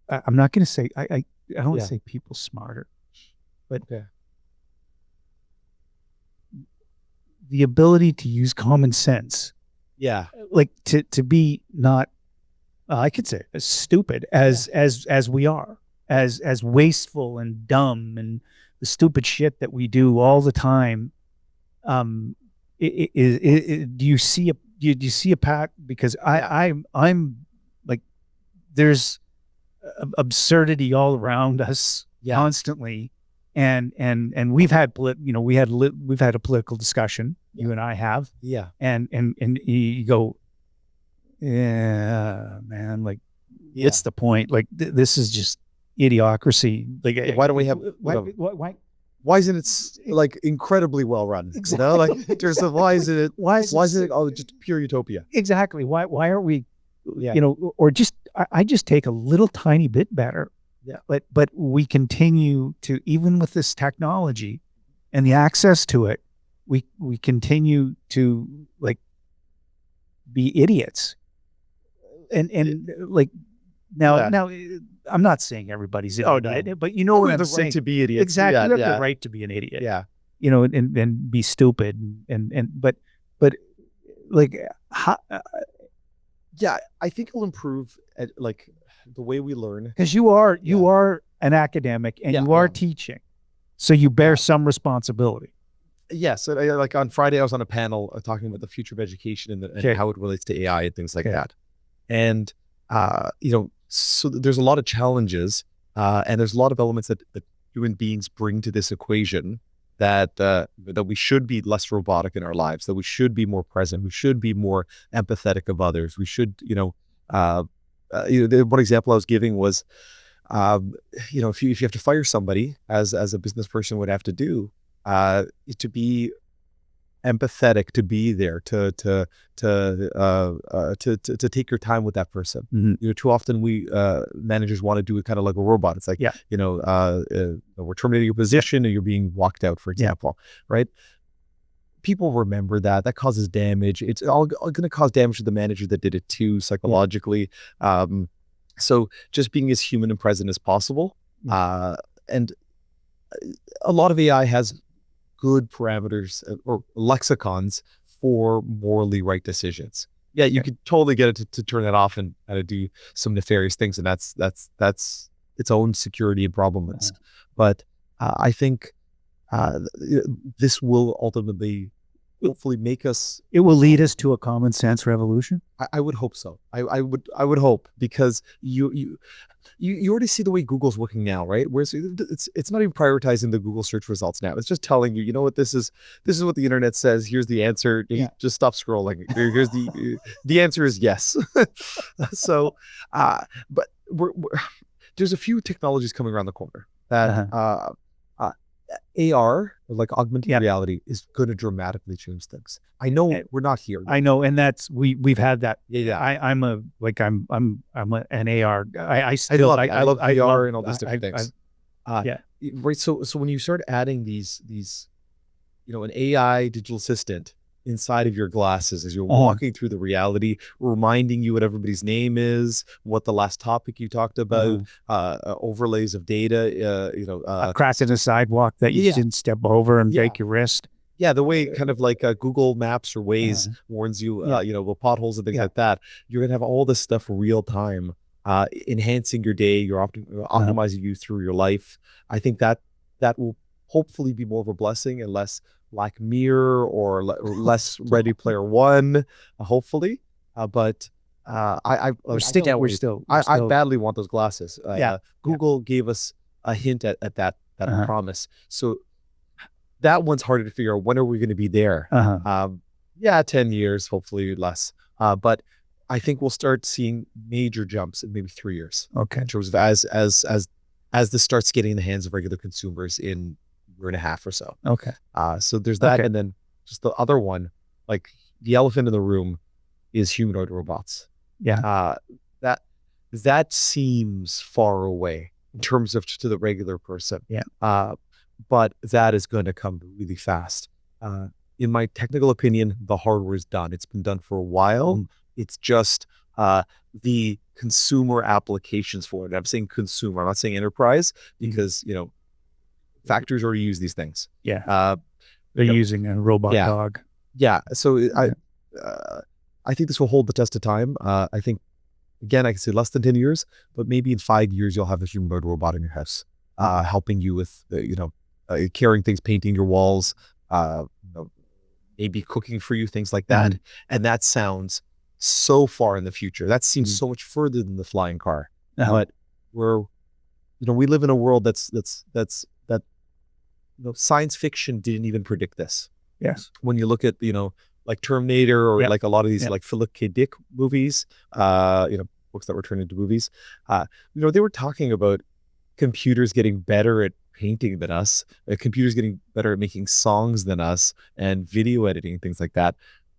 Speaker 1: I'm not going to say I don't want to say people smarter, but the ability to use common sense.
Speaker 2: Yeah.
Speaker 1: Like to be not, I could say as stupid as we are, as wasteful and dumb and the stupid shit that we do all the time. Do you see a path? Because I'm like, there's absurdity all around us constantly. And we've had we've had a political discussion, you and I have, and you go, yeah, man, like it's the point, like this is just idiocracy. Like
Speaker 2: why don't we have why isn't it like incredibly well run?
Speaker 1: Exactly.
Speaker 2: You know, like in terms of why isn't it all just pure utopia?
Speaker 1: Exactly. Why aren't we, or just I just take a little tiny bit better. Yeah. But we continue to, even with this technology and the access to it, we continue to like be idiots. And like now I'm not saying everybody's idiot, but you know what I'm saying.
Speaker 2: Right to be idiots.
Speaker 1: Exactly. You have the right to be an idiot.
Speaker 2: Yeah.
Speaker 1: And be stupid but like how,
Speaker 2: I think it'll improve at like the way we learn,
Speaker 1: because you are an academic and you are teaching, so you bear some responsibility.
Speaker 2: Yes. Like on Friday I was on a panel talking about the future of education and how it relates to AI and things like that. And so there's a lot of challenges and there's a lot of elements that human beings bring to this equation that we should be less robotic in our lives, that we should be more present, we should be more empathetic of others, we should one example I was giving was if you have to fire somebody, as a business person would have to do, to be empathetic, to be there, to take your time with that person. Mm-hmm. Too often we managers want to do it kind of like a robot. It's like we're terminating your position and you're being walked out, for example, right? People remember that causes damage. It's all going to cause damage to the manager that did it too, psychologically. So just being as human and present as possible. And a lot of AI has good parameters or lexicons for morally right decisions. Yeah, you could totally get it to turn that off and to do some nefarious things, and that's its own security and problems. But I think this will ultimately, hopefully, it will lead us to a common sense revolution. I would hope so. I would hope, because you already see the way Google's working now, right? Where it's not even prioritizing the Google search results now. It's just telling you, you know what, this is what the internet says. Here's the answer. Just stop scrolling. Here's the answer is yes. So, but there's a few technologies coming around the corner that AR, like augmented reality, is going to dramatically change things. I know we're not here.
Speaker 1: I know, and that's we've had that. I'm an AR. I love
Speaker 2: VR and all these different things. Right. So when you start adding these, an AI digital assistant inside of your glasses as you're walking through the reality, reminding you what everybody's name is, what the last topic you talked about, overlays of data,
Speaker 1: a crack in the sidewalk that you didn't step over and break your wrist.
Speaker 2: Yeah, the way kind of like Google Maps or Waze warns you, with potholes and things like that. You're gonna have all this stuff real time, enhancing your day. You're often optimizing you through your life. I think that will hopefully be more of a blessing and less Black Mirror or less Ready Player One, hopefully. But I badly want those glasses. Google gave us a hint at that promise. So that one's harder to figure out. When are we going to be there? Yeah, 10 years, hopefully less. But I think we'll start seeing major jumps in maybe 3 years
Speaker 1: Okay.
Speaker 2: in terms of as this starts getting in the hands of regular consumers in a year and a half or so.
Speaker 1: Okay.
Speaker 2: So there's that,
Speaker 1: Okay.
Speaker 2: and then just the other one, like the elephant in the room, is humanoid robots.
Speaker 1: Yeah.
Speaker 2: That seems far away in terms of to the regular person.
Speaker 1: Yeah.
Speaker 2: But that is going to come really fast. In my technical opinion, the hardware is done. It's been done for a while. It's just the consumer applications for it. I'm saying consumer. I'm not saying enterprise because factories already use these things.
Speaker 1: Yeah. They're using a robot dog.
Speaker 2: Yeah. So I think this will hold the test of time. I think, again, I can say less than 10 years, but maybe in 5 years, you'll have a humanoid robot in your house, helping you with, carrying things, painting your walls, maybe cooking for you, things like that. And that sounds so far in the future. That seems so much further than the flying car. But we live in a world that science fiction didn't even predict this.
Speaker 1: Yes.
Speaker 2: When you look at, like Terminator or like a lot of these like Philip K. Dick movies, books that were turned into movies, they were talking about computers getting better at painting than us, computers getting better at making songs than us, and video editing, things like that.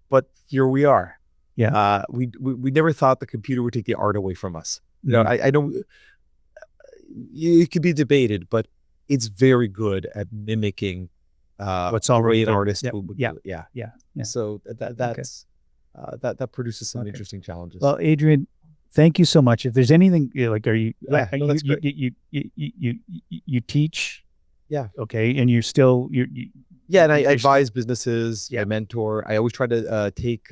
Speaker 2: But here we are.
Speaker 1: Yeah.
Speaker 2: We never thought the computer would take the art away from us. I know it could be debated, but it's very good at mimicking
Speaker 1: what's already
Speaker 2: an artist.
Speaker 1: Yeah.
Speaker 2: So that produces some interesting challenges.
Speaker 1: Well, Adrian, thank you so much. If there's anything like, are you?
Speaker 2: That's great.
Speaker 1: You teach?
Speaker 2: Yeah.
Speaker 1: Okay, and you're still
Speaker 2: and I advise businesses. I mentor. I always try to take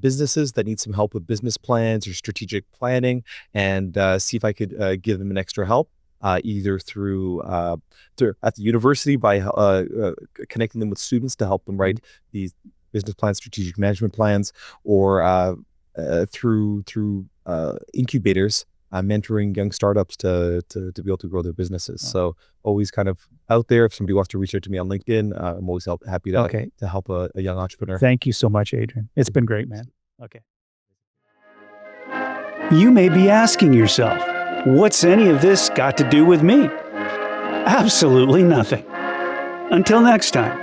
Speaker 2: businesses that need some help with business plans or strategic planning, and see if I could give them an extra help. Either through at the university by connecting them with students to help them write these business plans, strategic management plans, or through incubators, mentoring young startups to be able to grow their businesses. So always kind of out there. If somebody wants to reach out to me on LinkedIn, I'm always happy to help a young entrepreneur.
Speaker 1: Thank you so much, Adrian. It's been great, man. Okay. You may be asking yourself, what's any of this got to do with me? Absolutely nothing. Until next time.